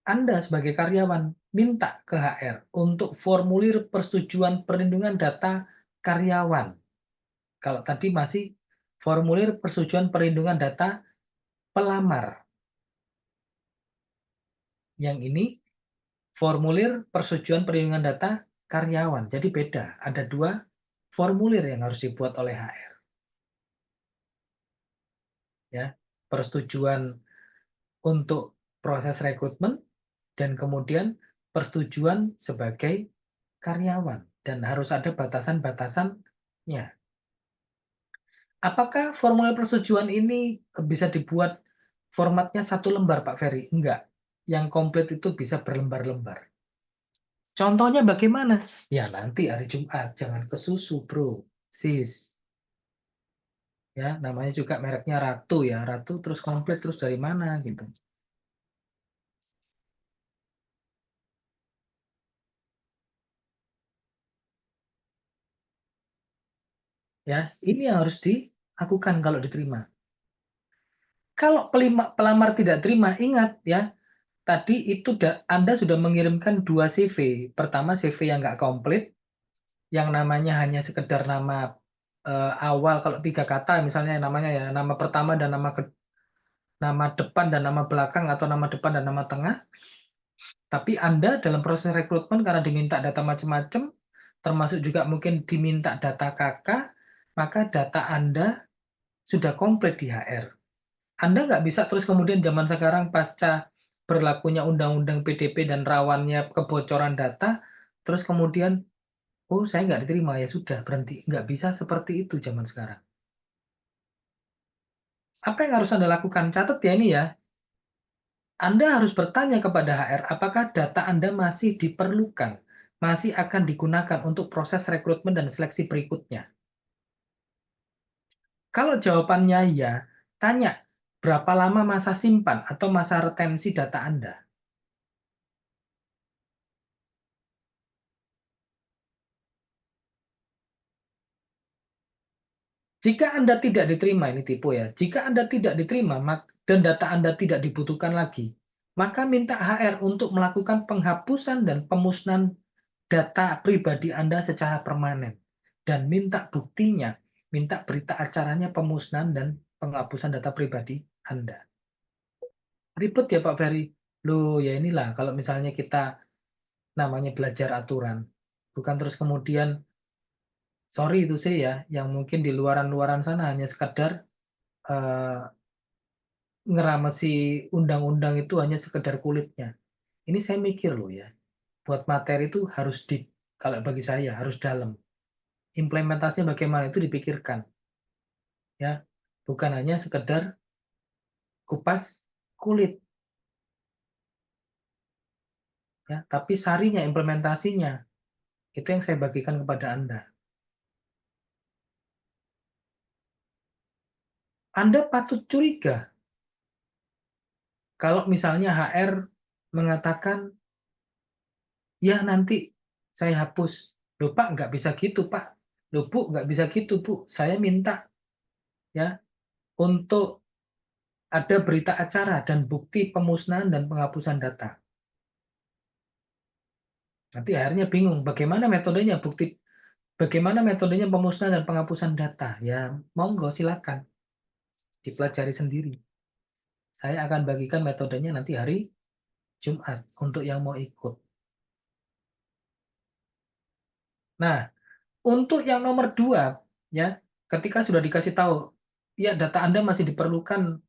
Anda sebagai karyawan minta ke HR untuk formulir persetujuan perlindungan data karyawan. Kalau tadi masih formulir persetujuan perlindungan data pelamar. Yang ini formulir persetujuan perlindungan data karyawan. Jadi beda, ada dua formulir yang harus dibuat oleh HR. Ya, persetujuan untuk proses rekrutmen dan kemudian persetujuan sebagai karyawan dan harus ada batasan-batasannya. Apakah formulir persetujuan ini bisa dibuat formatnya satu lembar, Pak Ferry? Enggak. Yang komplit itu bisa berlembar-lembar. Contohnya bagaimana? Ya nanti hari Jumat, jangan kesusu, bro, sis. Ya, namanya juga mereknya Ratu ya. Ratu terus komplit terus dari mana gitu. Ya, ini yang harus dilakukan kalau diterima. Kalau pelamar tidak terima, ingat ya, tadi itu Anda sudah mengirimkan dua CV. Pertama CV yang nggak komplit, yang namanya hanya sekedar nama awal, kalau 3 kata misalnya namanya ya, nama pertama dan nama depan dan nama belakang, atau nama depan dan nama tengah. Tapi Anda dalam proses rekrutmen karena diminta data macam-macam, termasuk juga mungkin diminta data kakak, maka data Anda sudah komplit di HR. Anda nggak bisa terus kemudian zaman sekarang pasca berlakunya undang-undang PDP dan rawannya kebocoran data, terus kemudian, oh saya nggak diterima, ya sudah berhenti. Nggak bisa seperti itu zaman sekarang. Apa yang harus Anda lakukan? Catat ya ini ya. Anda harus bertanya kepada HR, apakah data Anda masih diperlukan, masih akan digunakan untuk proses rekrutmen dan seleksi berikutnya. Kalau jawabannya ya, tanya berapa lama masa simpan atau masa retensi data Anda. Jika Anda tidak diterima, ini tipe ya, jika Anda tidak diterima dan data Anda tidak dibutuhkan lagi, maka minta HR untuk melakukan penghapusan dan pemusnahan data pribadi Anda secara permanen. Dan minta buktinya, minta berita acaranya pemusnahan dan penghapusan data pribadi Anda. Ribet ya Pak Ferry? Loh ya inilah kalau misalnya kita namanya belajar aturan. Bukan terus kemudian, sorry itu sih ya, yang mungkin di luaran-luaran sana hanya sekadar eh, ngeramesi undang-undang itu hanya sekedar kulitnya. Ini saya mikir loh ya, buat materi itu harus kalau bagi saya harus dalam. Implementasinya bagaimana itu dipikirkan, ya, bukan hanya sekedar kupas kulit, ya, tapi sarinya, implementasinya. Itu yang saya bagikan kepada Anda. Anda patut curiga kalau misalnya HR mengatakan, ya nanti saya hapus. Loh Pak, nggak bisa gitu Pak. Loh Bu, nggak bisa gitu Bu. Saya minta ya untuk ada berita acara dan bukti pemusnahan dan penghapusan data. Nanti akhirnya bingung bagaimana metodenya pemusnahan dan penghapusan data. Ya, monggo silakan dipelajari sendiri. Saya akan bagikan metodenya nanti hari Jumat untuk yang mau ikut. Nah, untuk yang nomor 2, ya, ketika sudah dikasih tahu, ya data Anda masih diperlukan,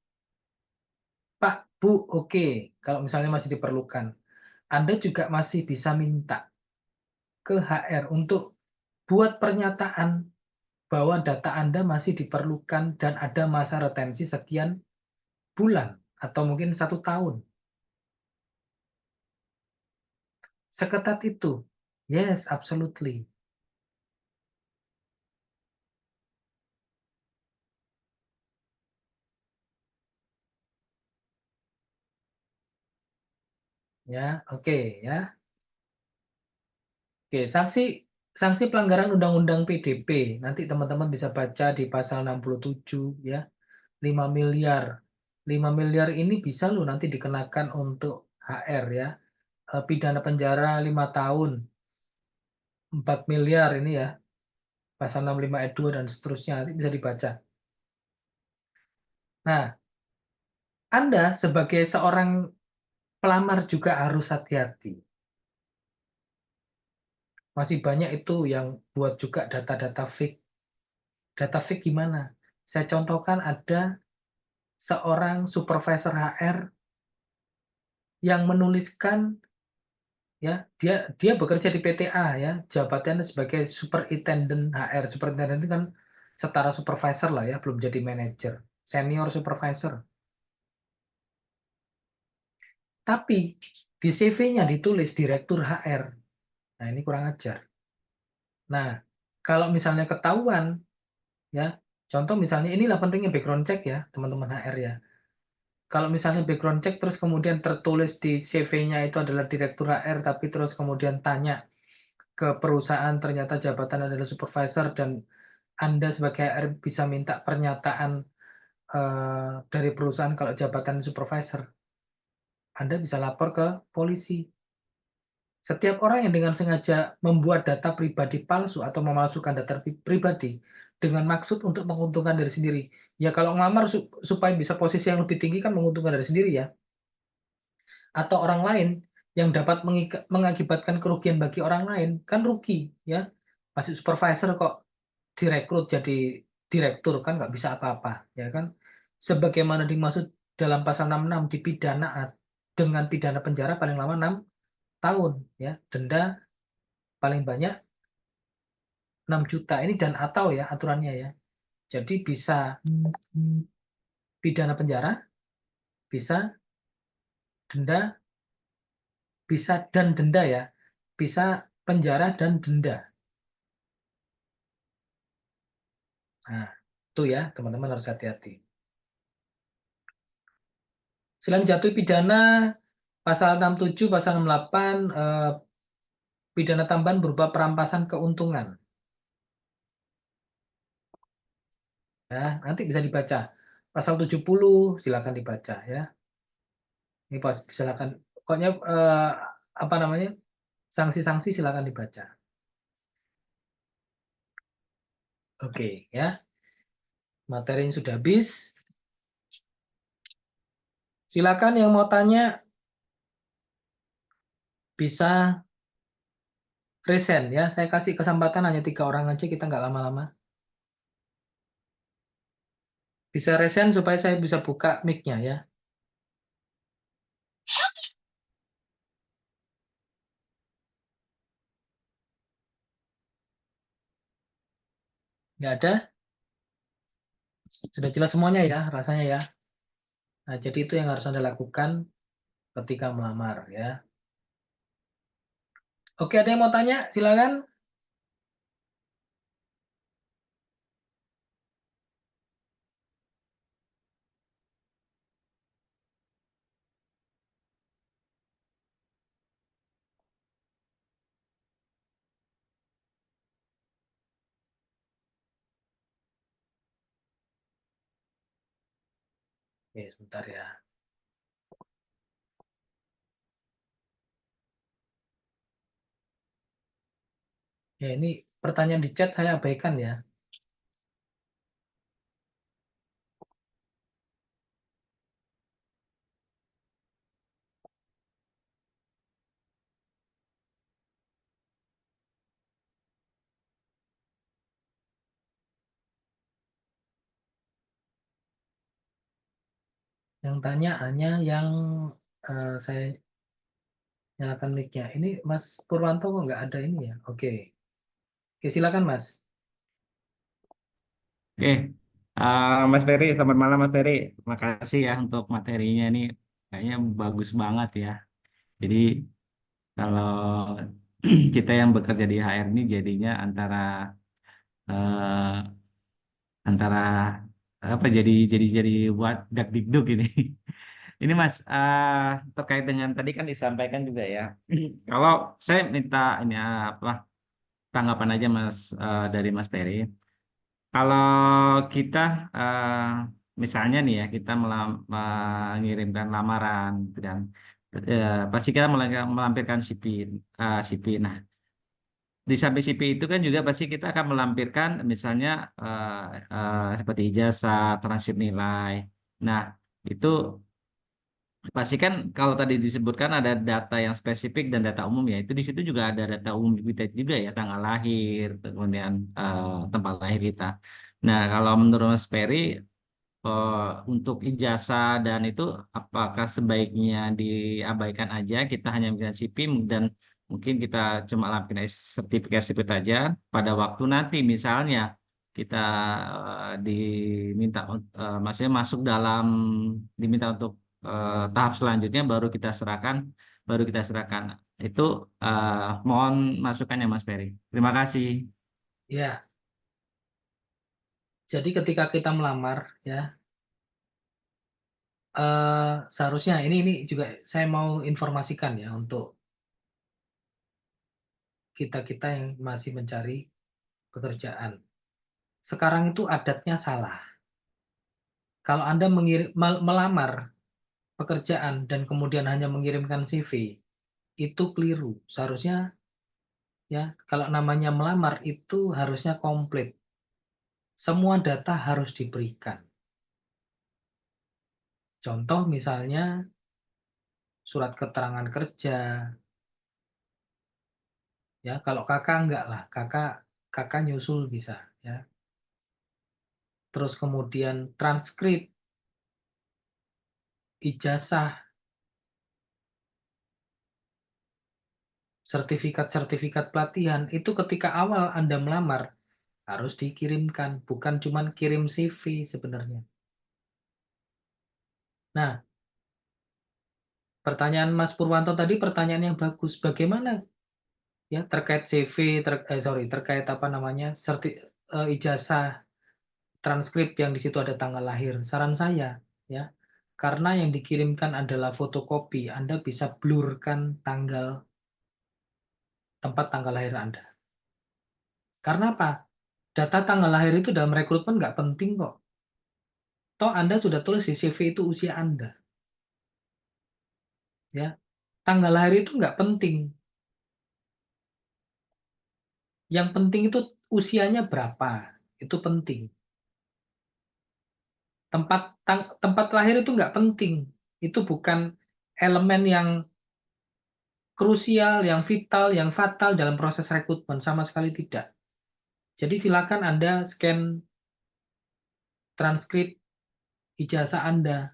Pak, Bu, oke. Kalau misalnya masih diperlukan, Anda juga masih bisa minta ke HR untuk buat pernyataan bahwa data Anda masih diperlukan dan ada masa retensi sekian bulan atau mungkin 1 tahun. Seketat itu. Yes, absolutely. Ya, oke ya. Oke, sanksi sanksi pelanggaran Undang-Undang PDP. Nanti teman-teman bisa baca di pasal 67 ya. 5 miliar. 5 miliar ini bisa loh nanti dikenakan untuk HR ya. Pidana penjara 5 tahun. 4 miliar ini ya. Pasal 65 ayat 2 dan seterusnya nanti bisa dibaca. Nah, Anda sebagai seorang pelamar juga harus hati-hati. Masih banyak itu yang buat juga data-data fake. Data fake gimana? Saya contohkan ada seorang supervisor HR yang menuliskan ya, dia bekerja di PTA ya, jabatannya sebagai superintendent HR. Superintendent itu kan setara supervisor lah ya, belum jadi manajer, senior supervisor. Tapi di CV-nya ditulis direktur HR. Nah, ini kurang ajar. Nah, kalau misalnya ketahuan ya, contoh misalnya inilah pentingnya background check ya, teman-teman HR ya. Kalau misalnya background check terus kemudian tertulis di CV-nya itu adalah direktur HR, tapi terus kemudian tanya ke perusahaan ternyata jabatan adalah supervisor dan Anda sebagai HR bisa minta pernyataan dari perusahaan kalau jabatan supervisor, Anda bisa lapor ke polisi. Setiap orang yang dengan sengaja membuat data pribadi palsu atau memalsukan data pribadi dengan maksud untuk menguntungkan diri sendiri. Ya kalau ngelamar supaya bisa posisi yang lebih tinggi kan menguntungkan diri sendiri ya. Atau orang lain yang dapat mengakibatkan kerugian bagi orang lain, kan rugi ya. Masih supervisor kok direkrut jadi direktur kan nggak bisa apa-apa ya kan. Sebagaimana dimaksud dalam pasal 66 dipidana dengan pidana penjara paling lama 6 tahun ya, denda paling banyak 6 juta ini dan atau ya aturannya ya. Jadi bisa pidana penjara, bisa denda, bisa dan denda ya. Bisa penjara dan denda. Nah, itu ya teman-teman harus hati-hati. Selain jatuh pidana, pasal 67, pasal 68, pidana tambahan berupa perampasan keuntungan. Ya, nanti bisa dibaca. Pasal 70, silakan dibaca ya. Ini silakan. Pokoknya apa namanya? Sanksi-sanksi silakan dibaca. Oke, ya. Materinya sudah habis. Silakan yang mau tanya bisa present ya. Saya kasih kesempatan hanya 3 orang aja, kita nggak lama-lama. Bisa resen supaya saya bisa buka mic-nya ya. Nggak ada? Sudah jelas semuanya ya rasanya ya. Nah, jadi itu yang harus Anda lakukan ketika melamar ya. Oke, ada yang mau tanya? Silakan. Oke, sebentar ya. Ya, ini pertanyaan di chat saya abaikan ya. Yang tanya hanya yang saya nyalakan mic-nya. Ini Mas Purwanto kok nggak ada ini ya? Oke. Oke, silakan Mas. Oke, Mas Ferry, selamat malam Mas Ferry. Terima kasih ya untuk materinya ini, kayaknya bagus banget ya. Jadi kalau kita yang bekerja di HR ini jadinya eh, antara apa jadi buat dakdikduk ini. Ini Mas, terkait dengan tadi kan disampaikan juga ya. Kalau saya minta ini apa tanggapan aja Mas, dari Mas Ferry. Kalau kita misalnya nih ya kita mengirimkan lamaran gitu, dan pasti kita melampirkan CV, CV. Nah, di samping CV itu kan juga pasti kita akan melampirkan misalnya seperti ijazah, transkrip nilai. Nah, itu pasti kan kalau tadi disebutkan ada data yang spesifik dan data umum ya, itu di situ juga ada data umum kita juga ya, tanggal lahir, kemudian tempat lahir kita. Nah, kalau menurut Mas Ferry, eh, untuk ijazah dan itu apakah sebaiknya diabaikan aja, kita hanya memberikan CV dan mungkin kita cuma lampirkan sertifikat aja pada waktu nanti misalnya kita maksudnya masuk dalam diminta untuk tahap selanjutnya baru kita serahkan itu, mohon masukannya Mas Ferry. Terima kasih. Ya, jadi ketika kita melamar ya, seharusnya ini juga saya mau informasikan ya untuk kita-kita yang masih mencari pekerjaan. Sekarang itu adatnya salah. Kalau Anda melamar pekerjaan dan kemudian hanya mengirimkan CV, itu keliru. Seharusnya ya, kalau namanya melamar itu harusnya komplit. Semua data harus diberikan. Contoh misalnya surat keterangan kerja, ya kalau kakak enggak lah, kakak nyusul bisa, ya. Terus kemudian transkrip, ijazah, sertifikat-sertifikat pelatihan itu ketika awal Anda melamar harus dikirimkan, bukan cuma kirim CV sebenarnya. Nah, pertanyaan Mas Purwanto tadi pertanyaan yang bagus. Bagaimana ya terkait CV, terkait apa namanya, ijazah, transkrip yang di situ ada tanggal lahir. Saran saya ya, karena yang dikirimkan adalah fotokopi, Anda bisa blurkan tempat tanggal lahir Anda. Karena apa? Data tanggal lahir itu dalam rekrutmen nggak penting kok. Toh Anda sudah tulis di CV itu usia Anda. Ya, tanggal lahir itu nggak penting. Yang penting itu usianya berapa. Itu penting. Tempat lahir itu nggak penting. Itu bukan elemen yang krusial, yang vital, yang fatal dalam proses rekrutmen. Sama sekali tidak. Jadi silakan Anda scan transkrip ijazah Anda.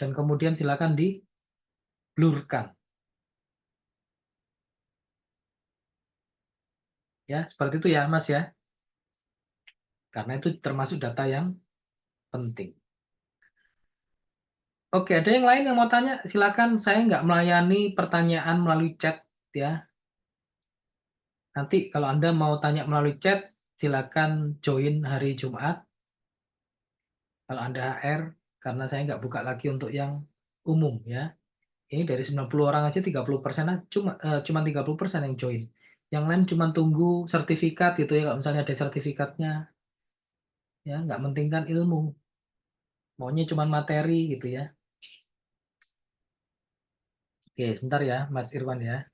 Dan kemudian silakan di-blurkan. Ya, seperti itu ya Mas ya. Karena itu termasuk data yang penting. Oke, ada yang lain yang mau tanya? Silakan, saya nggak melayani pertanyaan melalui chat ya. Nanti kalau Anda mau tanya melalui chat, silakan join hari Jumat. Kalau Anda HR, karena saya nggak buka lagi untuk yang umum ya. Ini dari 90 orang aja 30% cuma 30% yang join. Yang lain cuma tunggu sertifikat gitu ya. Kalau misalnya ada sertifikatnya, ya nggak mentingkan ilmu. Maunya cuma materi gitu ya. Oke, sebentar ya, Mas Irwan ya.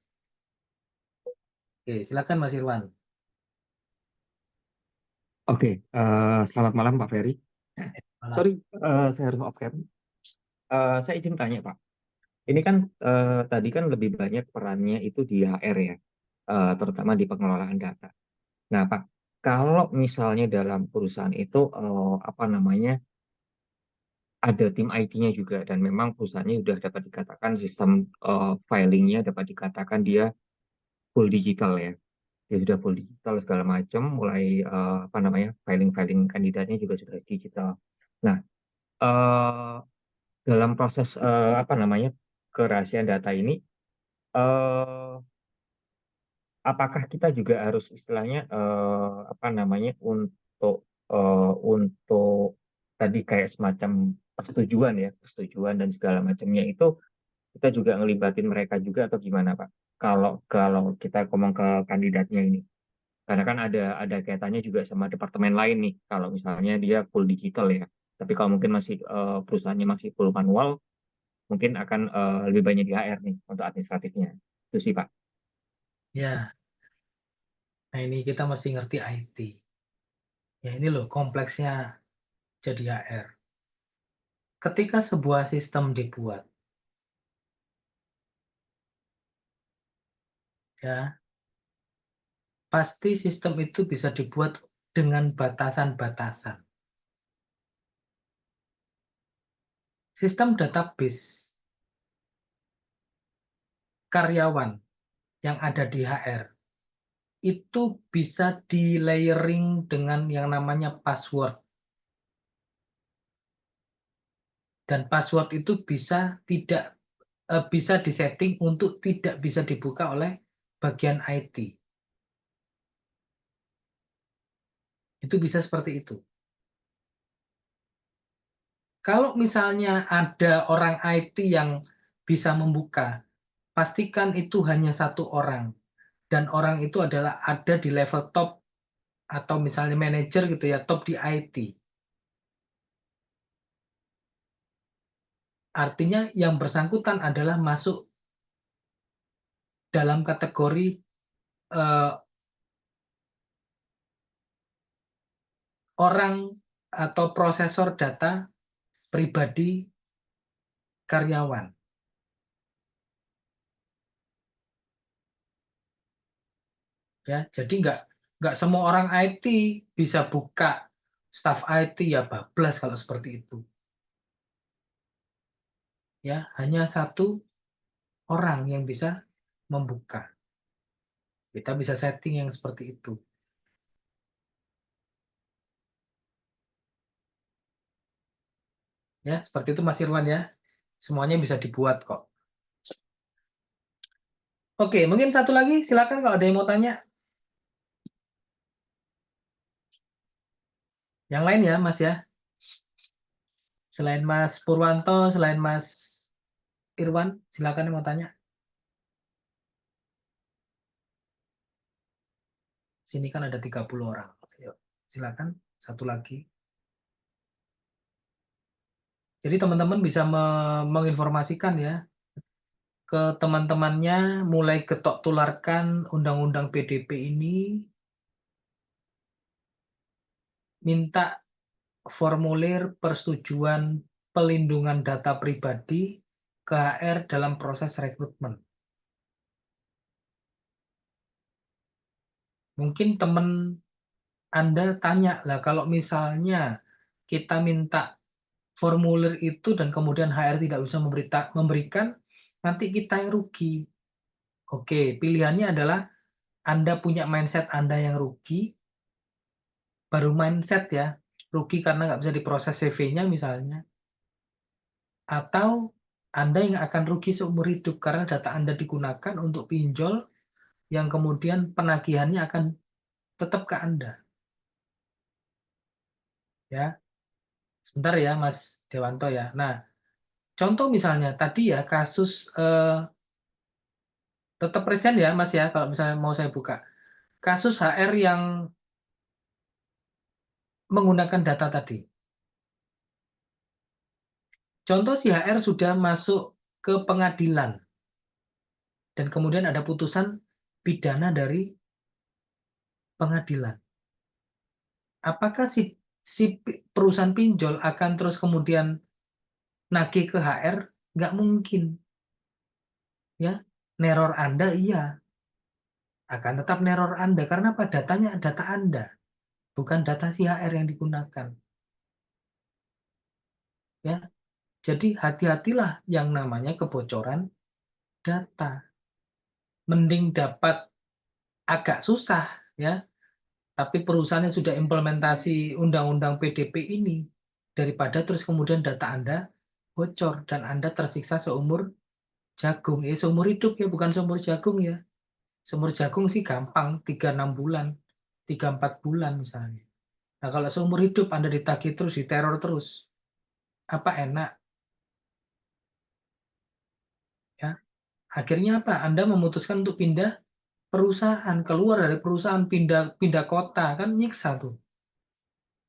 Oke, silakan Mas Irwan. Oke, selamat malam Pak Ferry. Malam. Sorry, saya harus off cam. Saya izin tanya Pak. Ini kan tadi kan lebih banyak perannya itu di HR ya, terutama di pengelolaan data. Nah Pak, kalau misalnya dalam perusahaan itu apa namanya ada tim IT-nya juga dan memang perusahaannya sudah dapat dikatakan sistem filingnya dapat dikatakan dia full digital ya. Dia sudah full digital segala macam, mulai apa namanya filing-filing kandidatnya juga sudah digital. Nah, eh, dalam proses apa namanya kerahasiaan data ini, eh, apakah kita juga harus istilahnya apa namanya untuk tadi kayak semacam persetujuan dan segala macamnya itu kita juga ngelibatin mereka juga atau gimana Pak? Kalau kalau kita ngomong ke kandidatnya ini, karena kan ada kaitannya juga sama departemen lain nih. Kalau misalnya dia full digital ya, tapi kalau mungkin masih perusahaannya masih full manual mungkin akan lebih banyak di HR nih untuk administratifnya. Itu sih Pak. Ya, nah ini kita mesti ngerti IT. Ya ini loh kompleksnya jadi HR. Ketika sebuah sistem dibuat, ya pasti sistem itu bisa dibuat dengan batasan-batasan. Sistem database karyawan yang ada di HR itu bisa di layering dengan yang namanya password. Dan password itu bisa disetting untuk tidak bisa dibuka oleh bagian IT. Itu bisa seperti itu. Kalau misalnya ada orang IT yang bisa membuka, pastikan itu hanya satu orang. Dan orang itu adalah ada di level top atau misalnya manajer gitu ya, top di IT. Artinya yang bersangkutan adalah masuk dalam kategori orang atau prosesor data pribadi karyawan. Ya, jadi nggak semua orang IT bisa buka staf IT ya bablas kalau seperti itu. Ya, hanya satu orang yang bisa membuka. Kita bisa setting yang seperti itu. Ya, seperti itu Mas Irwan ya. Semuanya bisa dibuat kok. Oke, mungkin satu lagi silakan kalau ada yang mau tanya. Yang lain ya, Mas ya. Selain Mas Purwanto, selain Mas Irwan, silakan yang mau tanya. Sini kan ada 30 orang. Yuk, silakan satu lagi. Jadi teman-teman bisa menginformasikan ya ke teman-temannya, mulai ketok tularkan undang-undang PDP ini, minta formulir persetujuan pelindungan data pribadi ke HR dalam proses rekrutmen. Mungkin teman Anda tanya, lah kalau misalnya kita minta formulir itu dan kemudian HR tidak bisa memberikan, nanti kita yang rugi. Oke, pilihannya adalah Anda punya mindset Anda yang rugi, baru mindset ya, rugi karena nggak bisa diproses CV-nya misalnya, atau Anda yang akan rugi seumur hidup karena data Anda digunakan untuk pinjol yang kemudian penagihannya akan tetap ke Anda. Ya, sebentar ya Mas Dewanto ya. Nah, contoh misalnya tadi ya kasus tetap present ya Mas ya, kalau misalnya mau saya buka. Kasus HR yang menggunakan data tadi. Contoh si HR sudah masuk ke pengadilan dan kemudian ada putusan pidana dari pengadilan. Apakah si perusahaan pinjol akan terus kemudian nagih ke HR? Nggak mungkin, ya. Neror Anda iya, akan tetap neror Anda karena apa? Datanya data Anda, bukan data si HR yang digunakan, ya. Jadi hati-hatilah yang namanya kebocoran data. Mending dapat agak susah, ya, tapi perusahaan yang sudah implementasi undang-undang PDP ini, daripada terus kemudian data Anda bocor dan Anda tersiksa seumur jagung. Seumur hidup ya, bukan seumur jagung ya. Seumur jagung sih gampang, 3-6 bulan, 3-4 bulan misalnya. Nah, kalau seumur hidup Anda ditagih terus, diteror terus, apa enak? Ya, akhirnya apa? Anda memutuskan untuk pindah perusahaan, keluar dari perusahaan, pindah kota, kan nyiksa tuh.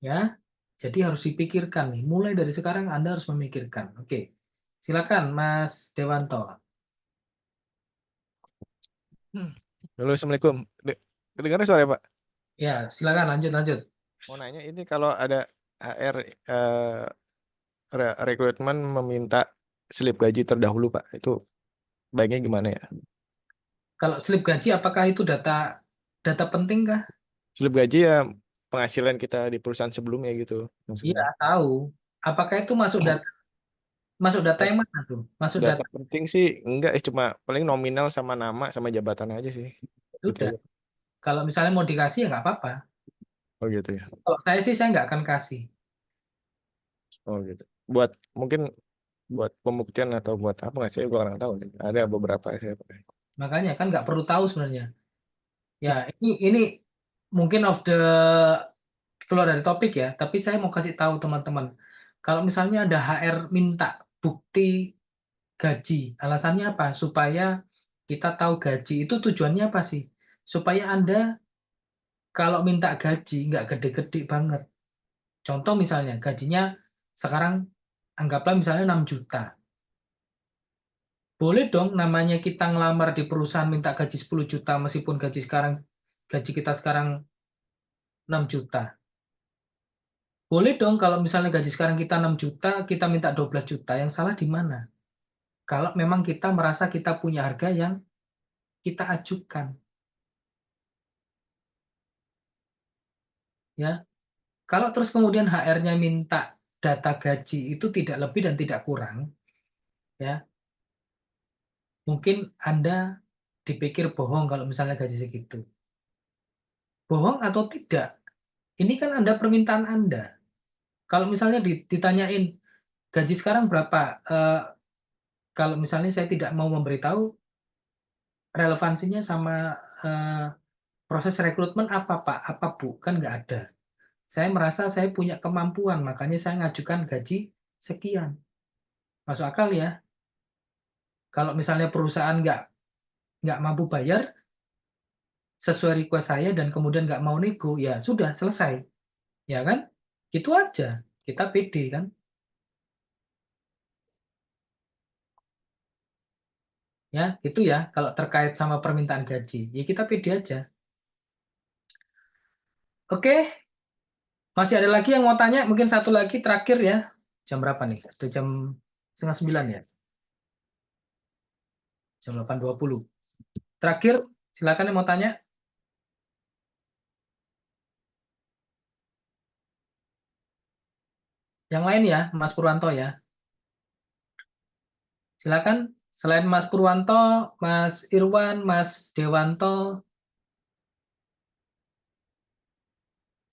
Ya, jadi harus dipikirkan nih. Mulai dari sekarang Anda harus memikirkan. Oke, silakan Mas Dewanto. Halo, Assalamualaikum. Kedengaran suara ya, Pak? Ya, silakan lanjut. Mau nanya ini kalau ada HR rekrutmen meminta slip gaji terdahulu, Pak, itu baiknya gimana ya? Kalau slip gaji, apakah itu data penting kah? Slip gaji ya penghasilan kita di perusahaan sebelumnya gitu Iya, maksudnya. tahu. Apakah itu masuk data yang mana tuh? Masuk Data data penting sih enggak, cuma paling nominal sama nama sama jabatan aja sih. Gitu sudah. aja. Kalau misalnya mau dikasih ya nggak apa-apa. Oh gitu ya. Kalau saya sih saya nggak akan kasih. Oh gitu. Mungkin buat pembuktian atau buat apa nggak sih? Gue kurang tahu nih. Ada beberapa saya pakai. Makanya kan nggak perlu tahu sebenarnya. Ya, ini mungkin keluar dari topik ya, tapi saya mau kasih tahu teman-teman. Kalau misalnya ada HR minta bukti gaji, alasannya apa? Supaya kita tahu gaji itu tujuannya apa sih? Supaya Anda kalau minta gaji nggak gede-gede banget. Contoh misalnya gajinya sekarang anggaplah misalnya 6 juta. Boleh dong namanya kita ngelamar di perusahaan minta gaji 10 juta meskipun gaji kita sekarang 6 juta. Boleh dong kalau misalnya gaji sekarang kita 6 juta, kita minta 12 juta. Yang salah di mana? Kalau memang kita merasa kita punya harga yang kita ajukan. Ya. Kalau terus kemudian HR-nya minta data gaji itu tidak lebih dan tidak kurang, ya. Mungkin Anda dipikir bohong kalau misalnya gaji segitu. Bohong atau tidak? Ini kan Anda permintaan Anda. Kalau misalnya ditanyain gaji sekarang berapa? Kalau misalnya saya tidak mau memberitahu relevansinya sama proses rekrutmen apa Pak? Apa Bu? Kan nggak ada. Saya merasa saya punya kemampuan, makanya saya ngajukan gaji sekian. Masuk akal ya? Kalau misalnya perusahaan nggak mampu bayar sesuai request saya dan kemudian nggak mau nego, ya sudah selesai. Ya kan? Gitu aja. Kita pede kan? Ya, itu ya. Kalau terkait sama permintaan gaji, ya kita pede aja. Oke, masih ada lagi yang mau tanya? Mungkin satu lagi terakhir ya. Jam berapa nih? Sudah jam 8:30 ya? Jam 8:20. Terakhir, silakan yang mau tanya. Yang lain ya, Mas Purwanto ya. Silakan. Selain Mas Purwanto, Mas Irwan, Mas Dewanto,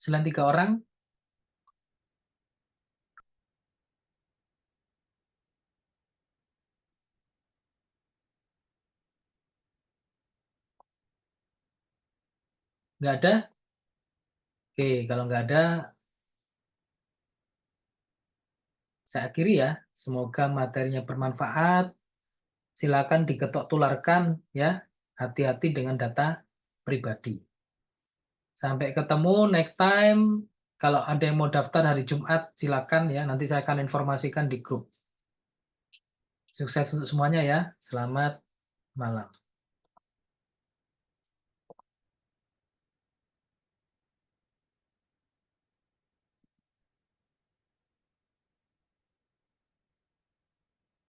selain 3 orang, nggak ada? Oke, kalau nggak ada, saya akhiri ya. Semoga materinya bermanfaat. Silakan diketok tularkan ya. Hati-hati dengan data pribadi. Sampai ketemu next time. Kalau ada yang mau daftar hari Jumat, silakan ya. Nanti saya akan informasikan di grup. Sukses untuk semuanya ya. Selamat malam.